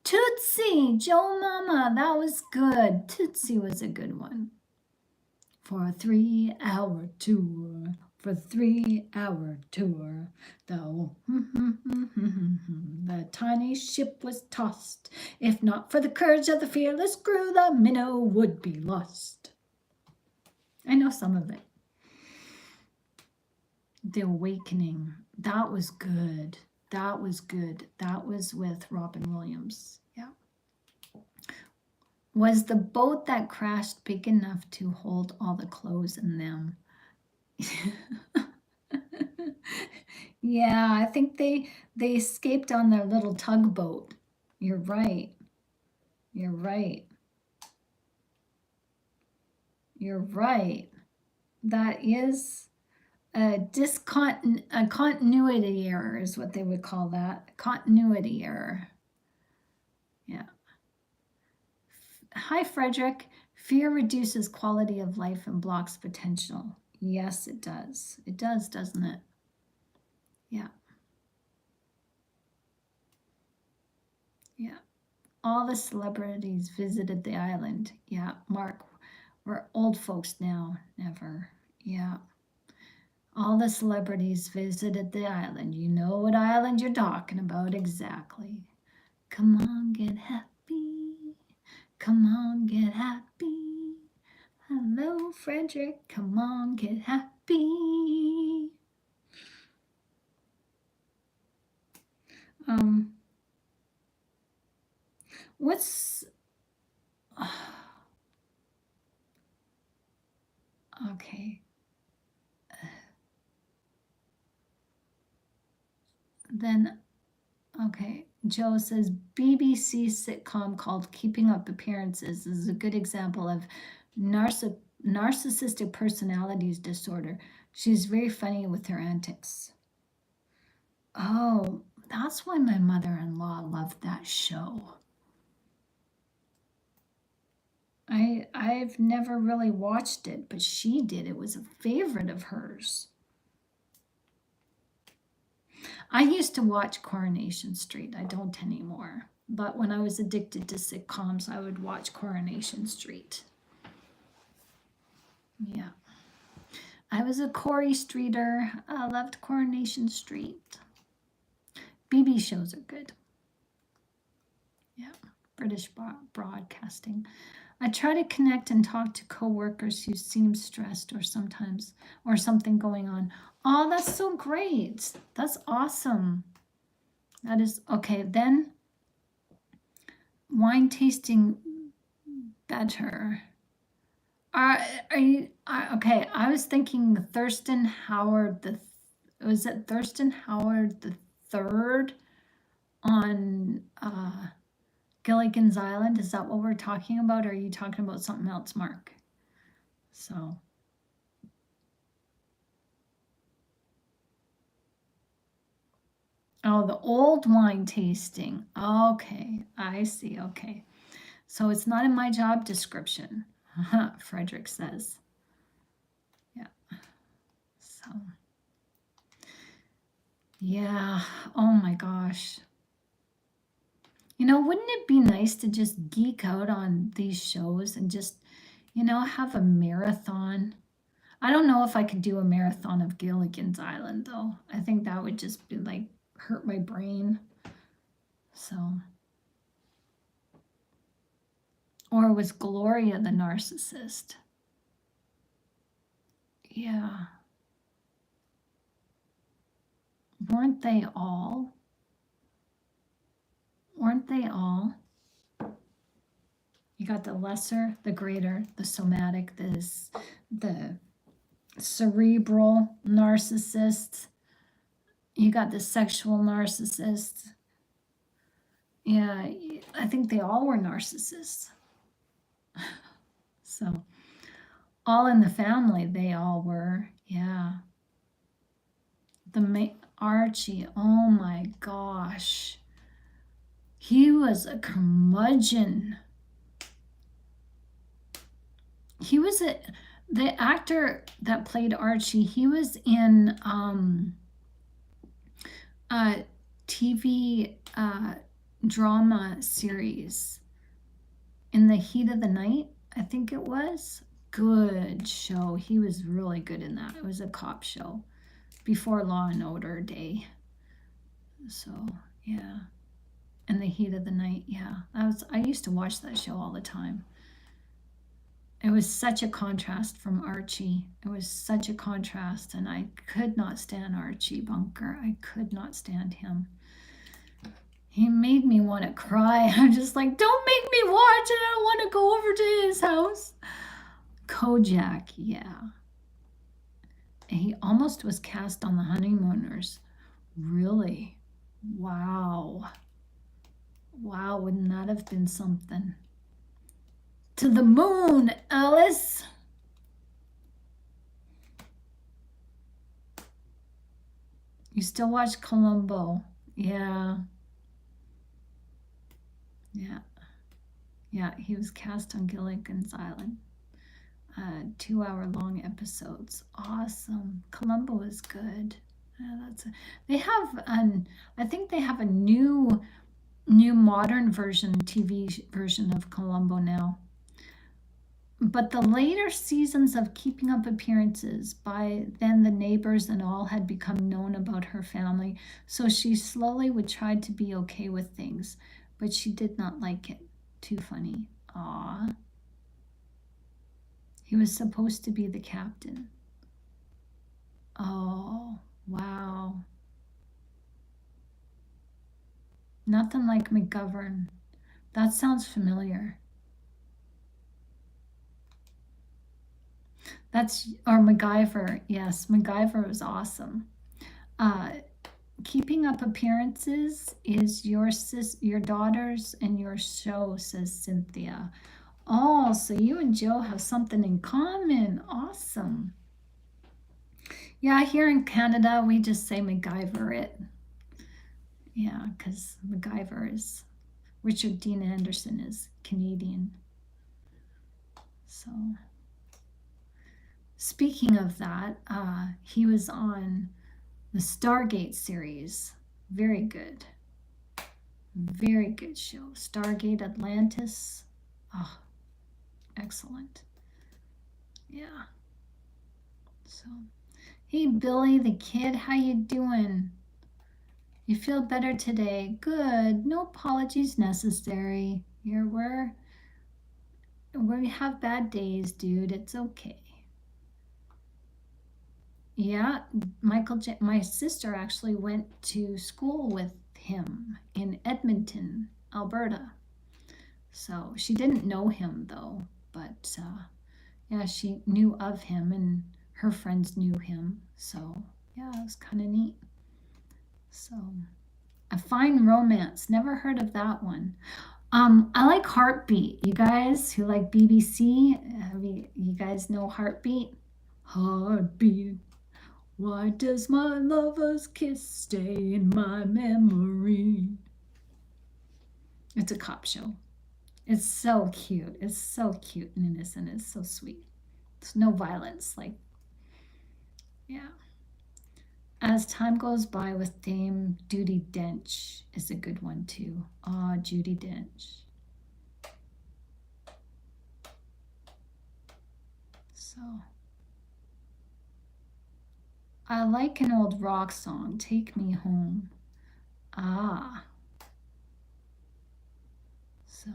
Tootsie, Joe Mama. That was good. Tootsie was a good one. for a 3-hour tour. For the 3-hour tour, the tiny ship was tossed. If not for the courage of the fearless crew, the minnow would be lost. I know some of it. The Awakening. That was good. That was good. That was with Robin Williams. Yeah. Was the boat that crashed big enough to hold all the clothes in them? Yeah, I think they escaped on their little tugboat. You're right. You're right. You're right. That is a continuity error is what they would call that. Continuity error. Yeah. Hi, Frederick. Fear reduces quality of life and blocks potential. Yes, it does. It does, doesn't it? Yeah. Yeah. All the celebrities visited the island. Yeah, Mark, we're old folks now. Never. Yeah. All the celebrities visited the island. You know what island you're talking about exactly. Come on, get happy. Come on, get happy. Hello, Frederick. Come on, get happy. What's okay? Then okay, Joe says BBC sitcom called Keeping Up Appearances is a good example of narcissistic personality disorder. She's very funny with her antics. Oh, that's why my mother-in-law loved that show. I've never really watched it, but she did. It was a favorite of hers. I used to watch Coronation Street. I don't anymore. But when I was addicted to sitcoms, I would watch Coronation Street. Yeah. I was a Corey Streeter. I loved Coronation Street. BB shows are good. Yeah. British Broadcasting. I try to connect and talk to coworkers who seem stressed or something going on. Oh, that's so great. That's awesome. That is okay. Then wine tasting better. Are you okay? I was thinking Thurston Howard was it Thurston Howard the third on Gilligan's Island? Is that what we're talking about? Or are you talking about something else, Mark? So. Oh, the old wine tasting. Okay, I see. Okay. So it's not in my job description, Frederick says. Yeah. So. Yeah. Oh my gosh. You know, wouldn't it be nice to just geek out on these shows and just, have a marathon? I don't know if I could do a marathon of Gilligan's Island, though. I think that would just be like hurt my brain. So. Or was Gloria the narcissist? Yeah. Weren't they all? Weren't they all? You got the lesser, the greater, the somatic, the cerebral narcissist. You got the sexual narcissist. Yeah, I think they all were narcissists. So, all in the family, they all were. Yeah. Archie, oh my gosh. He was a curmudgeon. He was the actor that played Archie, he was in a TV drama series In the Heat of the Night, I think it was. Good show. He was really good in that. It was a cop show before Law and Order day. So, yeah. In the Heat of the Night, yeah. I used to watch that show all the time. It was such a contrast from Archie. It was such a contrast, and I could not stand Archie Bunker. I could not stand him. He made me want to cry. I'm just like, don't make me watch it. I don't want to go over to his house. Kojak, yeah. He almost was cast on The Honeymooners. Really? Wow. Wow, wouldn't that have been something? To the moon, Alice. You still watch Columbo? Yeah. Yeah. Yeah, he was cast on Gilligan's Island. 2-hour-long episodes. Awesome. Columbo is good. They have I think they have a new modern version, TV version of Columbo now. But the later seasons of Keeping Up Appearances, by then the neighbors and all had become known about her family, so she slowly would try to be okay with things, but she did not like it. Too funny. Aw. He was supposed to be the captain. Oh, wow. Nothing like McGovern. That sounds familiar. Or MacGyver. Yes, MacGyver was awesome. Keeping Up Appearances is your daughter's and your show, says Cynthia. Oh, so you and Joe have something in common. Awesome. Yeah, here in Canada, we just say MacGyver it. Yeah, because MacGyver is, Richard Dean Anderson is Canadian. So, speaking of that, he was on the Stargate series. Very good. Very good show. Stargate Atlantis. Oh, excellent. Yeah. So, hey, Billy the kid, how you doing? You feel better today? Good. No apologies necessary. We have bad days, dude. It's okay. Yeah, my sister actually went to school with him in Edmonton, Alberta. So she didn't know him though, but yeah, she knew of him and her friends knew him. So yeah, it was kind of neat. So, A Fine Romance. Never heard of that one. I like Heartbeat. You guys who like BBC, you guys know Heartbeat? Heartbeat. Why does my lover's kiss stay in my memory? It's a cop show. It's so cute. It's so cute and innocent. It's so sweet. There's no violence. Like, yeah. As Time Goes By with Dame Judi Dench is a good one too. Ah, Judi Dench. So, I like an old rock song, Take Me Home. Ah. So,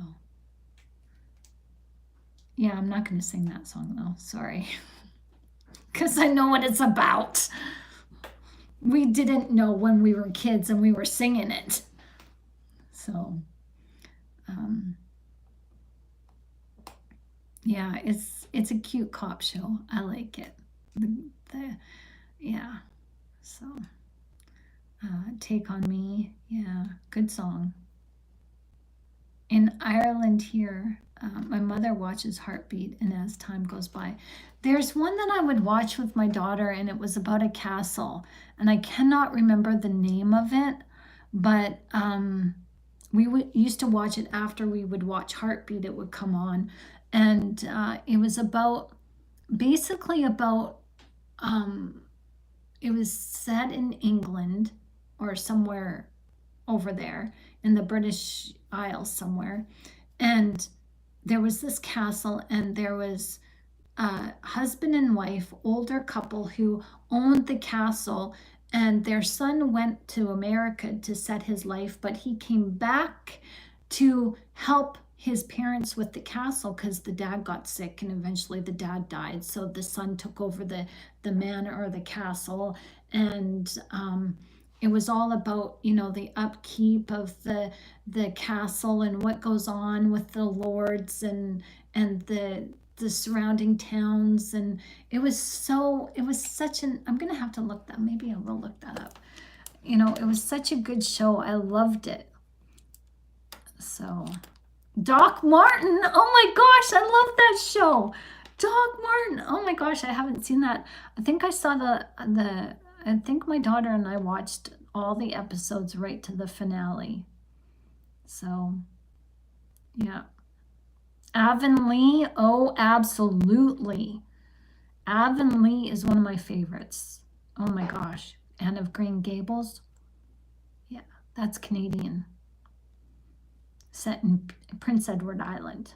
yeah, I'm not going to sing that song though. Sorry. Because I know what it's about. We didn't know when we were kids and we were singing it. So, yeah, it's a cute cop show. I like it. Yeah. So, Take on Me. Yeah, good song. In Ireland here, my mother watches Heartbeat and As Time Goes By. There's one that I would watch with my daughter, and it was about a castle, and I cannot remember the name of it, but we used to watch it after we would watch Heartbeat. It would come on, and it was basically about it was set in England or somewhere over there in the British Isles somewhere, and there was this castle, and there was husband and wife, older couple who owned the castle, and their son went to America to set his life, but he came back to help his parents with the castle because the dad got sick and eventually the dad died. So the son took over the manor or the castle, and it was all about, you know, the upkeep of the castle and what goes on with the lords and the surrounding towns. And it was such an, I'm gonna have to look that, maybe I will look that up. You know, it was such a good show. I loved it. So Doc Martin, oh my gosh, I love that show. Doc Martin, oh my gosh, I haven't seen that. I think I saw I think my daughter and I watched all the episodes right to the finale. So yeah. Avonlea, oh, absolutely. Avonlea is one of my favorites. Oh my gosh. Anne of Green Gables. Yeah, that's Canadian. Set in Prince Edward Island.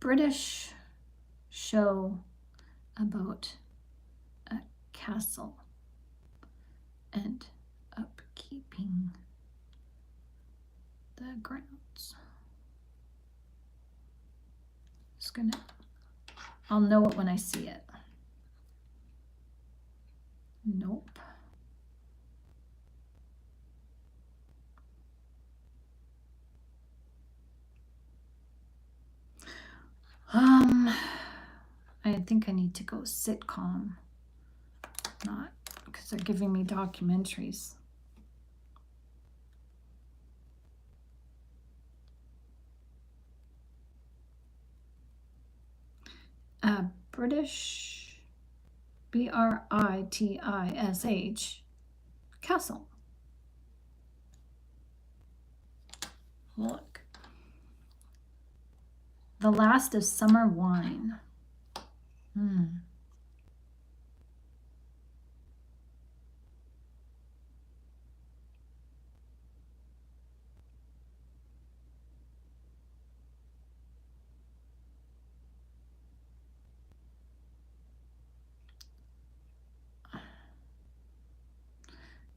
British show about a castle and upkeeping the grounds. Just gonna, I'll know it when I see it. Nope. I think I need to go sitcom, not because they're giving me documentaries. British, British castle. Look. The Last of Summer Wine.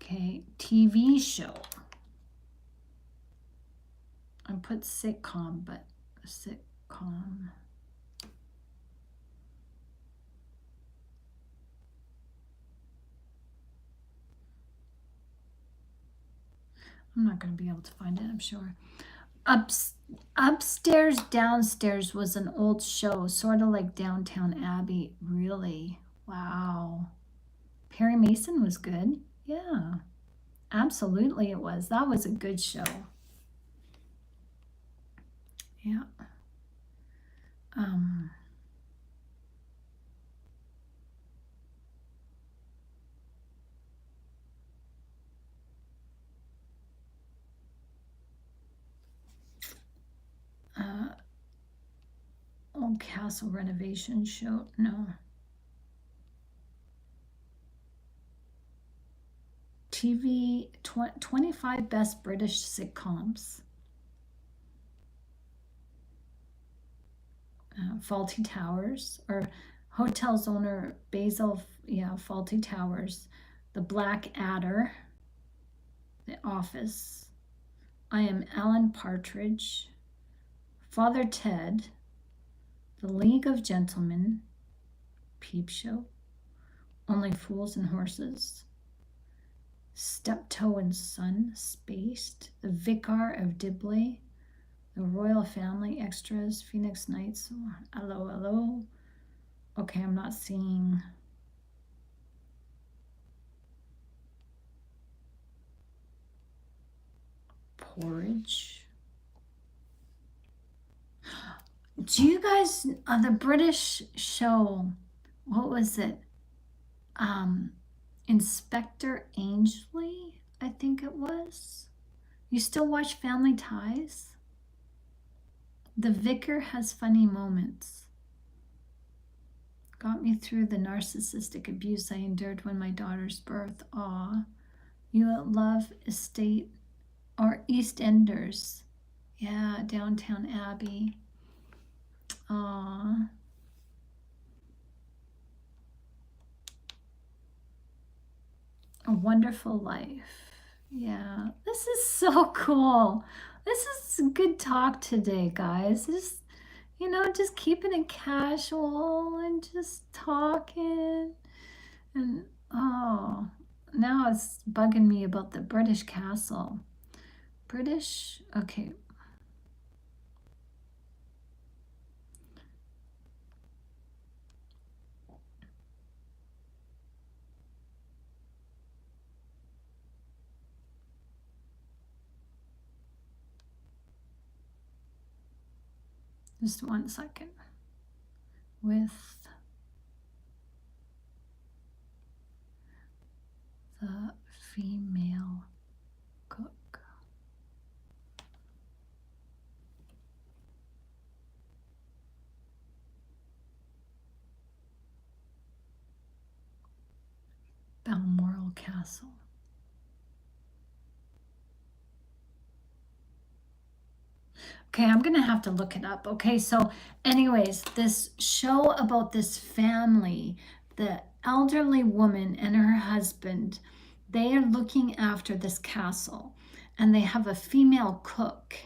Okay, TV show. I put sitcom, but sitcom. I'm not going to be able to find it, I'm sure. Upstairs, Downstairs was an old show, sort of like Downtown Abbey. Really? Wow. Perry Mason was good. Yeah, absolutely it was. That was a good show. Yeah. Old castle renovation show. No. TV 25 best British sitcoms. Faulty Towers, or Hotel's owner Basil, yeah, Faulty Towers. The Black Adder. The Office. I Am Alan Partridge. Father Ted. The League of Gentlemen. Peep Show. Only Fools and Horses. Steptoe and Son, Spaced. The Vicar of Dibley. The Royal Family Extras, Phoenix Nights. Hello, hello. Okay, I'm not seeing. Porridge. Do you guys, the British show, what was it? Inspector Ainsley, I think it was. You still watch Family Ties? The Vicar has funny moments. Got me through the narcissistic abuse I endured when my daughter's birth. Aw. You love Estate or EastEnders. Yeah, Downtown Abbey. Aw. A Wonderful Life. Yeah, this is so cool. This is a good talk today, guys. Just, just keeping it casual and just talking. And oh, now it's bugging me about the British castle. British, okay. Just 1 second. With the female cook. Balmoral Castle. Okay, I'm gonna have to look it up. Okay, so anyways, this show about this family, the elderly woman and her husband, they are looking after this castle, and they have a female cook.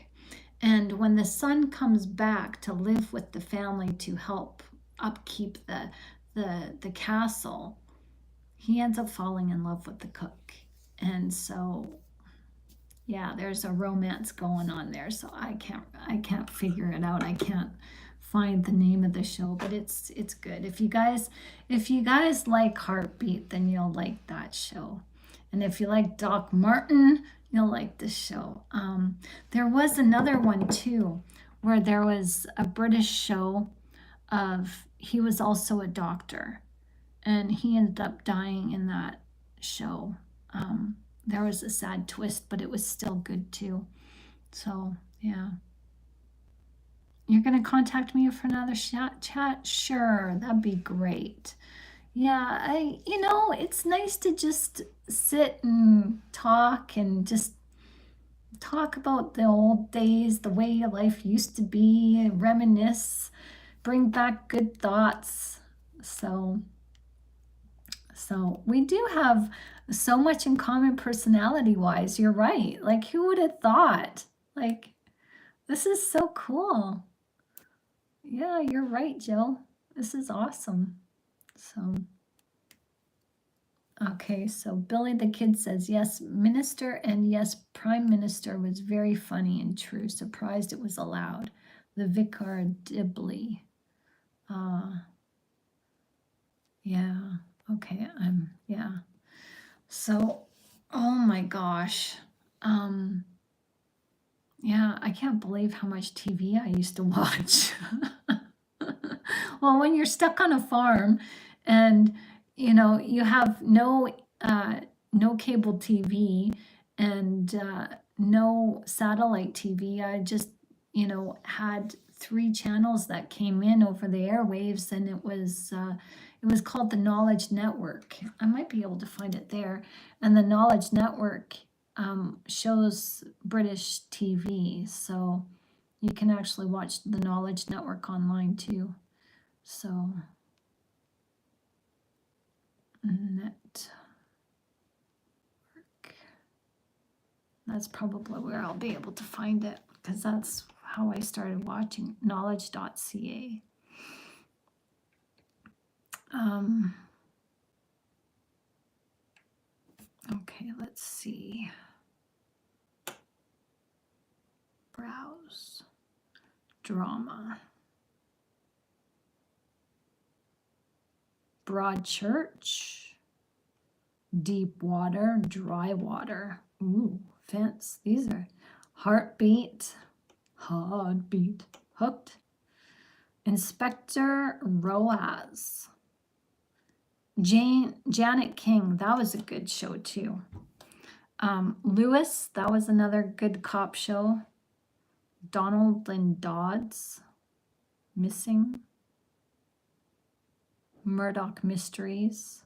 And when the son comes back to live with the family to help upkeep the castle, he ends up falling in love with the cook. And so yeah, there's a romance going on there. So I can't figure it out. I can't find the name of the show, but it's good. If you guys like Heartbeat, then you'll like that show. And if you like Doc Martin, you'll like this show. There was another one too, where there was a British show of, he was also a doctor, and he ended up dying in that show. There was a sad twist, but it was still good too. So yeah. You're gonna contact me for another chat? Sure, that'd be great. Yeah, it's nice to just sit and talk and just talk about the old days, the way life used to be, reminisce, bring back good thoughts. So we do have so much in common personality wise. You're right. Like, who would have thought? Like, this is so cool. Yeah, you're right, Jill. This is awesome. So, okay, so Billy the Kid says, yes, minister, and yes, prime minister was very funny and true. Surprised it was allowed. The Vicar Dibley. Yeah, okay, yeah. So, oh my gosh. Yeah, I can't believe how much TV I used to watch. Well, when you're stuck on a farm and you have no cable TV and no satellite TV, I just had 3 channels that came in over the airwaves, and it was called the Knowledge Network. I might be able to find it there. And the Knowledge Network shows British TV, so you can actually watch the Knowledge Network online too. So network. That's probably where I'll be able to find it, because that's how I started watching knowledge.ca. Okay, let's see. Browse. Drama. Broadchurch. Deep water, dry water. Ooh, fence. These are Heartbeat. Hooked. Inspector Roaz. Janet King, that was a good show too. Lewis, that was another good cop show. Donald and Dodds, Missing. Murdoch Mysteries.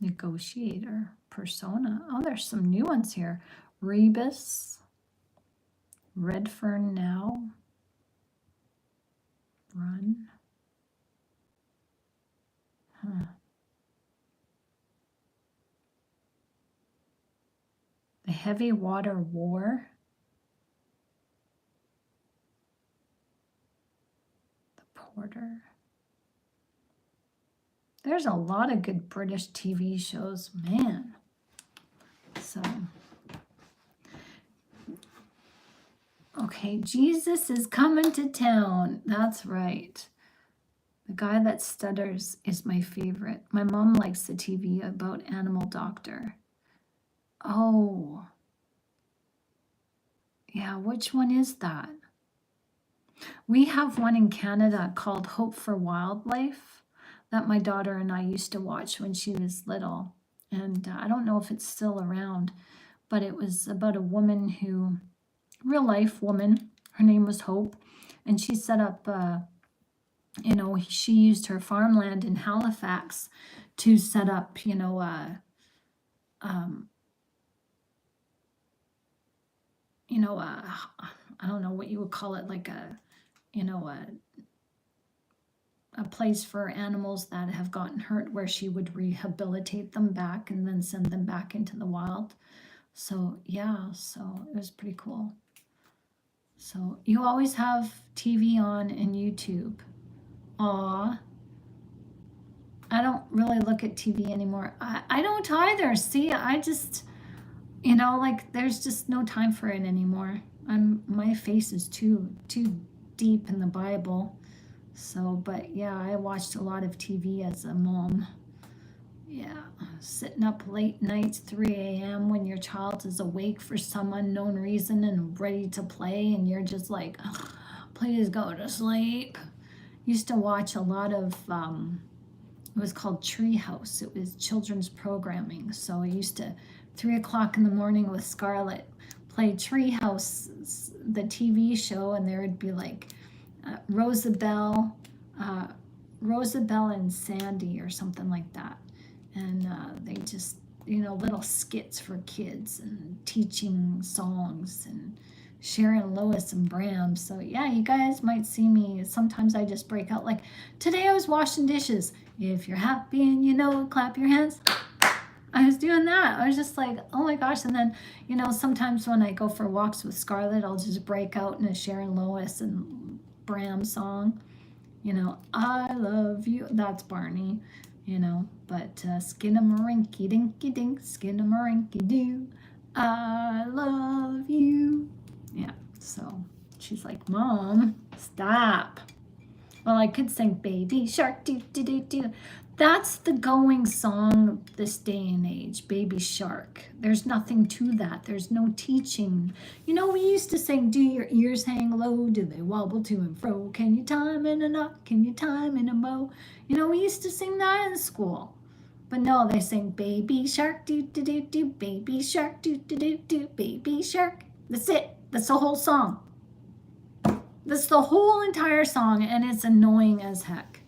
Negotiator. Persona. Oh, there's some new ones here. Rebus. Redfern Now. Run. Huh. The Heavy Water War. The Porter. There's a lot of good British TV shows, man. So, okay, Jesus is coming to town. That's right. The guy that stutters is my favorite. My mom likes the TV about Animal Doctor. Oh, yeah, which one is that? We have one in Canada called Hope for Wildlife that my daughter and I used to watch when she was little. And I don't know if it's still around, but it was about a woman who, real life woman, her name was Hope, and she set up, she used her farmland in Halifax to set up, I don't know what you would call it, like a place for animals that have gotten hurt, where she would rehabilitate them back and then send them back into the wild. So yeah, so it was pretty cool. So you always have TV on and YouTube. Aw, I don't really look at TV anymore. I don't either. See, I just, there's just no time for it anymore. My face is too deep in the Bible. So, but yeah, I watched a lot of TV as a mom. Yeah, sitting up late nights, 3 a.m. when your child is awake for some unknown reason and ready to play, and you're just like, "Ugh, please go to sleep." Used to watch a lot of, it was called Treehouse. It was children's programming. So I used to, 3 o'clock in the morning with Scarlett, play Treehouse, the TV show, and there would be like Rosabelle and Sandy or something like that. And they just, little skits for kids and teaching songs and Sharon Lois and Bram. So yeah, you guys might see me. Sometimes I just break out like, today I was washing dishes. If you're happy and clap your hands. I was doing that. I was just like, oh my gosh. And then, sometimes when I go for walks with Scarlett, I'll just break out in a Sharon Lois and Bram song. I love you. That's Barney, but skinnamarink dinky dink, skinnamarink doo. I love you. Yeah, so she's like, Mom, stop. Well, I could sing Baby Shark, do, do, do, do. That's the going song this day and age, Baby Shark. There's nothing to that. There's no teaching. We used to sing, do your ears hang low? Do they wobble to and fro? Can you time in a knot? Can you time in a bow? We used to sing that in school. But no, they sing Baby Shark, do, do, do, do, Baby Shark, do, do, do, do, Baby Shark. That's it. That's the whole song. That's the whole entire song, and it's annoying as heck.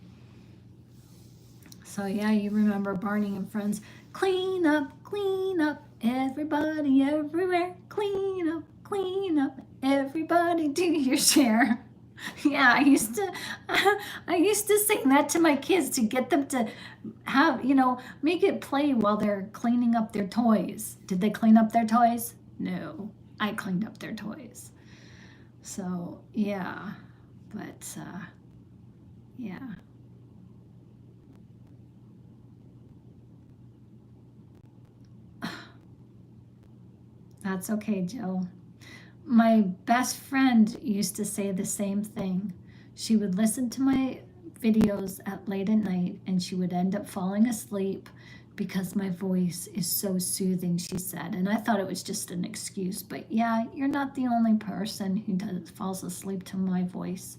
So yeah, you remember Barney and Friends. Clean up, everybody everywhere. Clean up, everybody do your share. Yeah, I used to sing that to my kids to get them to have, make it play while they're cleaning up their toys. Did they clean up their toys? No, I cleaned up their toys. So yeah, but yeah. That's okay, Joe. My best friend used to say the same thing. She would listen to my videos at late at night and she would end up falling asleep because my voice is so soothing, she said. And I thought it was just an excuse, but yeah, you're not the only person who falls asleep to my voice.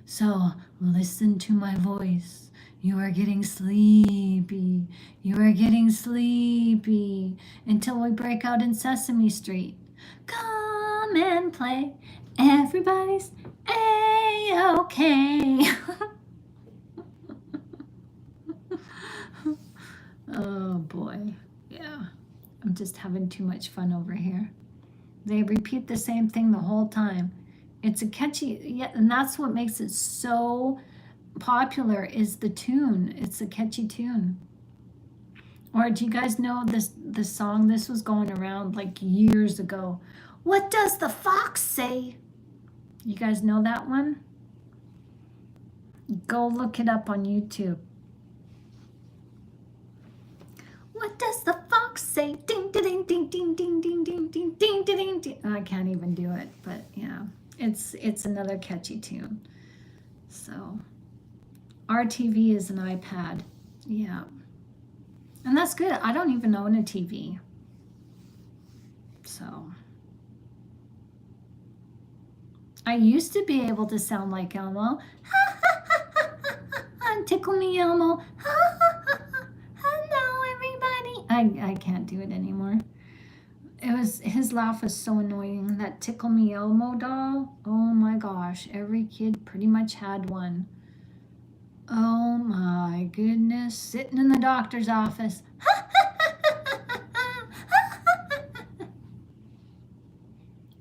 So listen to my voice. You are getting sleepy. You are getting sleepy until we break out in Sesame Street. Come and play. Everybody's A-okay. Oh boy. Yeah. I'm just having too much fun over here. They repeat the same thing the whole time. It's a catchy, yeah, and that's what makes it so popular is the tune. It's a catchy tune. Or do you guys know this song? This was going around like years ago. What does the fox say? You guys know that one? Go look it up on YouTube. What does the fox say? Ding ding ding ding ding ding ding ding ding ding ding. I can't even do it, but yeah, it's another catchy tune. So our TV is an iPad. Yeah. And that's good. I don't even own a TV. So I used to be able to sound like Elmo. Tickle me, Elmo. Hello, everybody. I can't do it anymore. His laugh was so annoying. That Tickle Me Elmo doll. Oh my gosh. Every kid pretty much had one. Oh my goodness. Sitting in the doctor's office.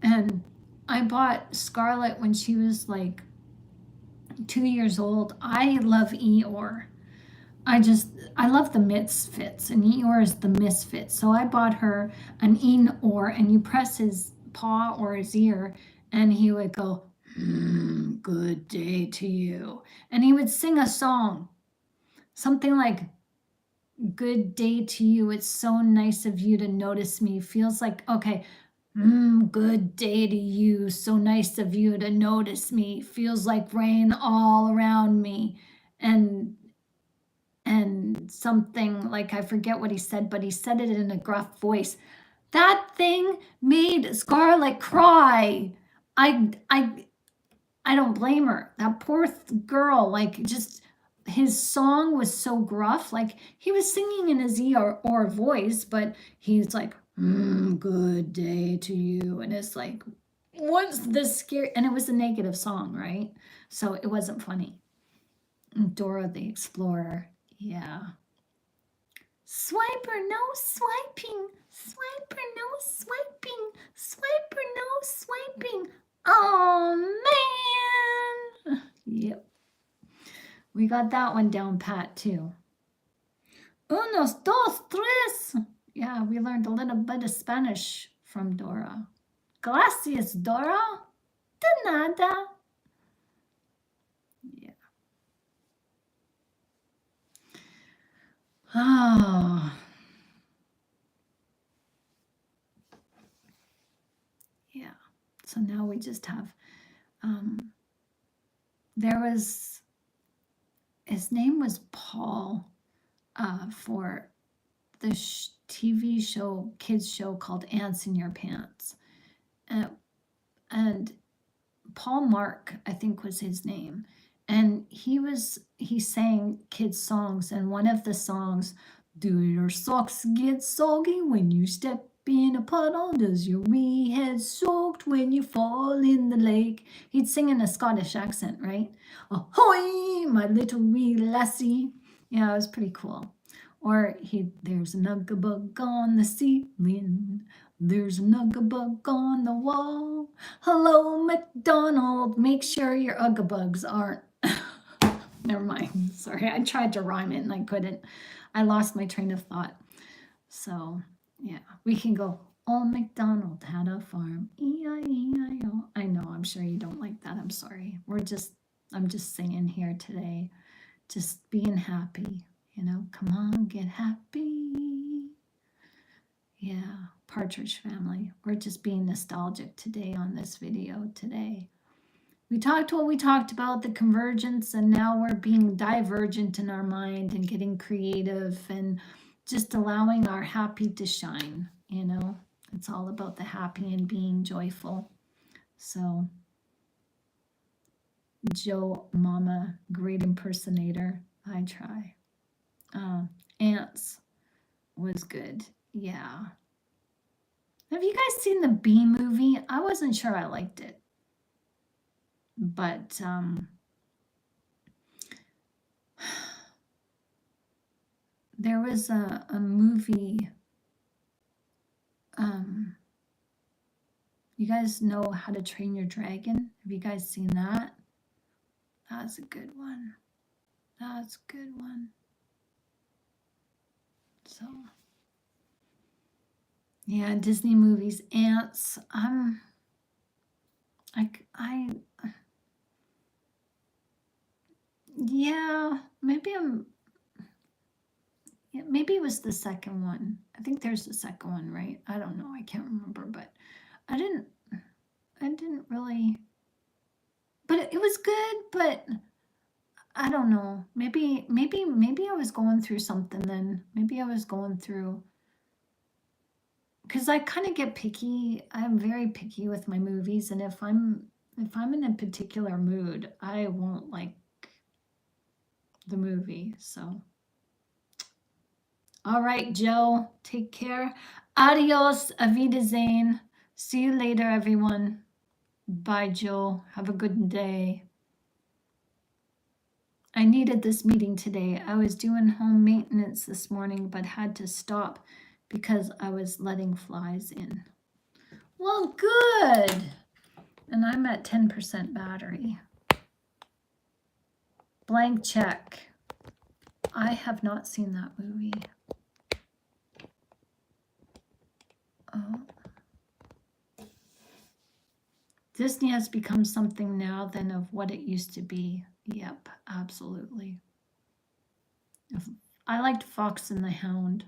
And I bought Scarlett when she was like 2 years old. I love Eeyore. I love the Misfits, and Eeyore is the misfit. So I bought her an Eeyore, and you press his paw or his ear, and he would go, good day to you. And he would sing a song, something like, good day to you. It's so nice of you to notice me. Feels like, okay, good day to you. So nice of you to notice me. Feels like rain all around me. And something like, I forget what he said, but he said it in a gruff voice. That thing made Scarlett cry. I don't blame her. That poor girl, like, just his song was so gruff. Like, he was singing in his or voice, but he's like, good day to you. And it's like, what's this scary? And it was a negative song, right? So it wasn't funny. Dora the Explorer. Yeah. Swiper, no swiping. Swiper, no swiping. Swiper, no swiping. Oh, man. Yep. We got that one down pat, too. Unos, dos, tres. Yeah, we learned a little bit of Spanish from Dora. Gracias, Dora. De nada. Yeah. Oh. Yeah. So now we just have, there was, his name was Paul for the TV show, kids show called Ants in Your Pants. And Paul Mark, I think was his name. And he sang kids songs, and one of the songs, do your socks get soggy when you step in a puddle? Does your wee head soaked when you fall in the lake? He'd sing in a Scottish accent, right? Ahoy, my little wee lassie. Yeah, it was pretty cool. Or there's an ugga-bug on the ceiling. There's an ugga-bug on the wall. Hello, McDonald. Make sure your ugga-bugs aren't. Never mind. Sorry, I tried to rhyme it and I couldn't. I lost my train of thought. So, yeah, we can go. Old MacDonald had a farm. E-I-E-I-O. I know, I'm sure you don't like that. I'm sorry. I'm just singing here today. Just being happy. Come on, get happy. Yeah, Partridge Family. We're just being nostalgic today on this video today. We talked what we talked about, the convergence, and now we're being divergent in our mind and getting creative and just allowing our happy to shine. It's all about the happy and being joyful. So, Joe Mama, great impersonator. I try. Ants was good. Yeah. Have you guys seen the Bee movie? I wasn't sure I liked it. But there was a movie. You guys know How to Train Your Dragon? Have you guys seen that? That's a good one. That's a good one. So, yeah, Disney movies, Ants. Yeah, maybe it was the second one. I think there's the second one, right? I don't know. I can't remember, but I didn't really, but it was good, but I don't know. Maybe I was going through something then. Maybe I was going through, because I kind of get picky. I'm very picky with my movies, and if I'm in a particular mood, I won't like the movie. So, all right, Joe, take care. Adios, Avidazane. See you later, everyone. Bye, Joe. Have a good day. I needed this meeting today. I was doing home maintenance this morning, but had to stop because I was letting flies in. Well, good. And I'm at 10% battery. Blank check. I have not seen that movie. Oh. Disney has become something now than of what it used to be. Yep, absolutely. I liked Fox and the Hound.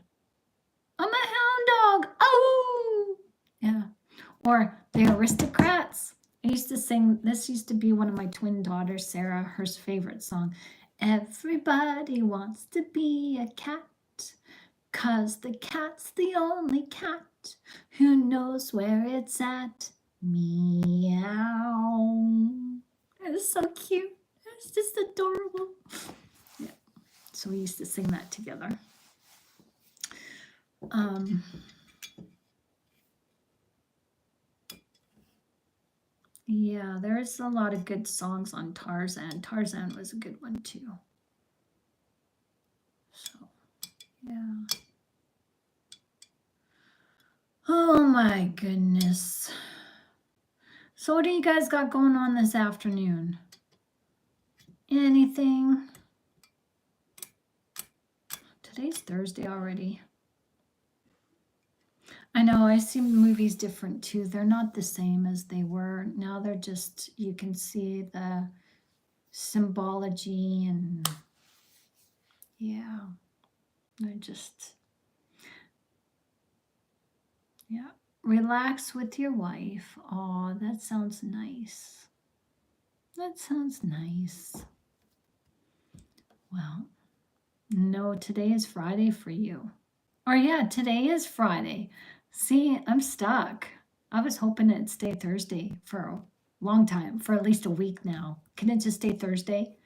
I'm a hound dog. Oh, yeah. Or the Aristocrats. I used to sing, this used to be one of my twin daughters, Sarah, her favorite song. Everybody wants to be a cat, 'cause the cat's the only cat who knows where it's at. Meow. It's so cute. It's just adorable. Yeah. So we used to sing that together. Yeah, there's a lot of good songs on Tarzan. Tarzan was a good one too. So, yeah. Oh my goodness. So what do you guys got going on this afternoon? Anything? Today's Thursday already. I know, I see movies different too. They're not the same as they were. Now they're just, you can see the symbology and yeah, they're just, yeah. Relax with your wife. Oh, that sounds nice. That sounds nice. Well, no, today is Friday for you. Or yeah, today is Friday. See, I'm stuck. I was hoping it'd stay Thursday for a long time, for at least a week now. Can it just stay Thursday?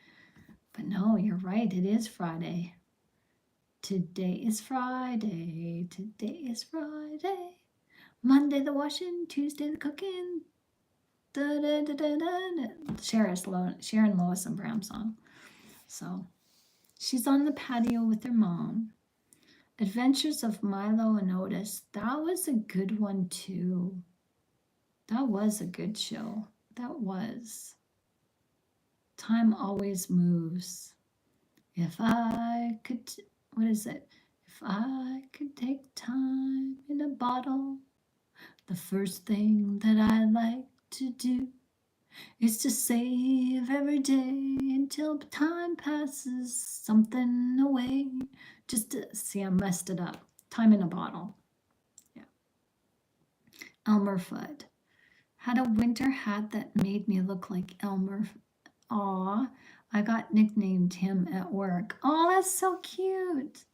But no, you're right. It is Friday. Today is Friday. Today is Friday. Monday the washing, Tuesday the cooking. Da, da, da, da, da. Sharon Lois and Bram song. So she's on the patio with her mom. Adventures of Milo and Otis. That was a good one too. That was a good show. That was. Time always moves. If I could, what is it? If I could take time in a bottle, the first thing that I like to do is to save every day until time passes something away. Just to see, I messed it up. Time in a bottle. Yeah. Elmer Fudd had a winter hat that made me look like Elmer. Aw, I got nicknamed him at work. Oh, that's so cute.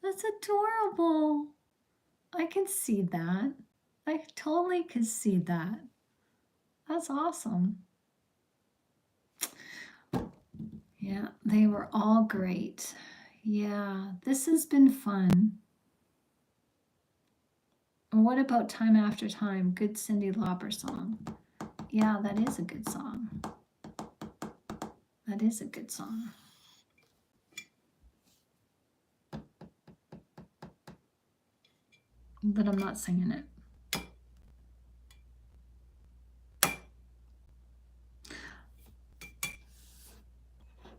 That's adorable. I can see that. I totally can see that. That's awesome. Yeah, they were all great. Yeah, this has been fun. What about Time After Time? Good Cyndi Lauper song. Yeah, that is a good song. That is a good song. But I'm not singing it.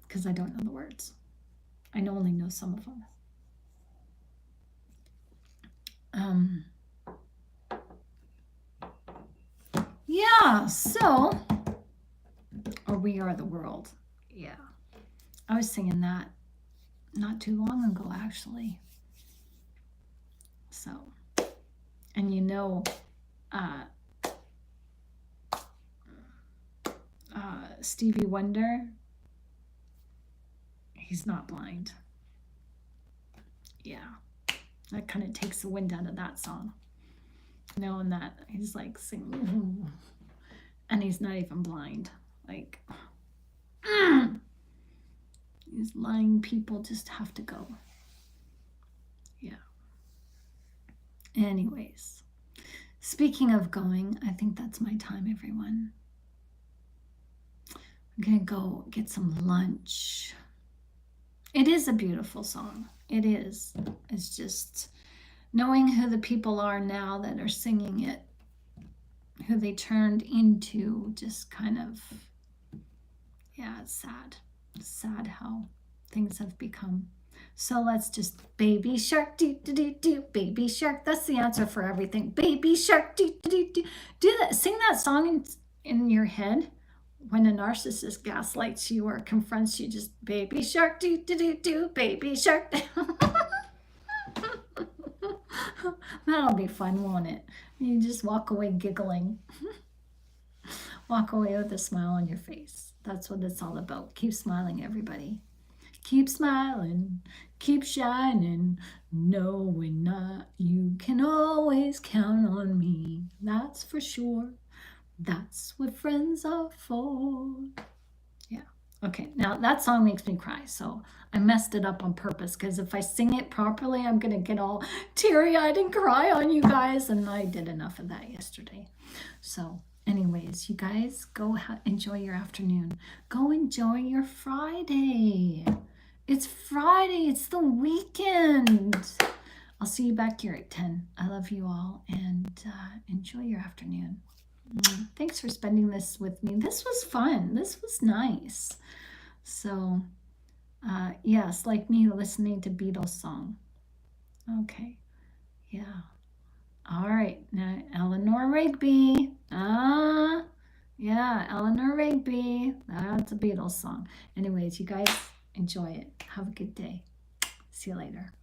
because I don't know the words. I only know some of them. Yeah, so, or We Are the World. Yeah, I was singing that not too long ago, actually. So, and you know, Stevie Wonder, he's not blind. Yeah, that kind of takes the wind out of that song. Knowing that he's like singing, and he's not even blind. Like, these lying people just have to go. Yeah. Anyways, speaking of going, I think that's my time, everyone. I'm gonna go get some lunch. It is a beautiful song. It is. It's just knowing who the people are now that are singing it, who they turned into, just kind of, yeah, it's sad. It's sad how things have become. So let's just, baby shark, do do do do, baby shark. That's the answer for everything. Baby shark, do do do do. Do that. Sing that song in your head when a narcissist gaslights you or confronts you. Just baby shark, do do do do, baby shark. That'll be fun, won't it? You just walk away giggling. Walk away with a smile on your face. That's what it's all about. Keep smiling, everybody. Keep smiling, keep shining, knowing that you can always count on me. That's for sure. That's what friends are for. Yeah. Okay, now that song makes me cry, so I messed it up on purpose, because if I sing it properly, I'm going to get all teary-eyed and cry on you guys, and I did enough of that yesterday. So anyways, you guys, go enjoy your afternoon. Go enjoy your Friday. It's Friday. It's the weekend. I'll see you back here at 10. I love you all, and enjoy your afternoon. Thanks for spending this with me. This was fun. This was nice. So, yes, like me listening to Beatles song. Okay. Yeah. All right. Now, Eleanor Rigby. Yeah, Eleanor Rigby. That's a Beatles song. Anyways, you guys enjoy it. Have a good day. See you later.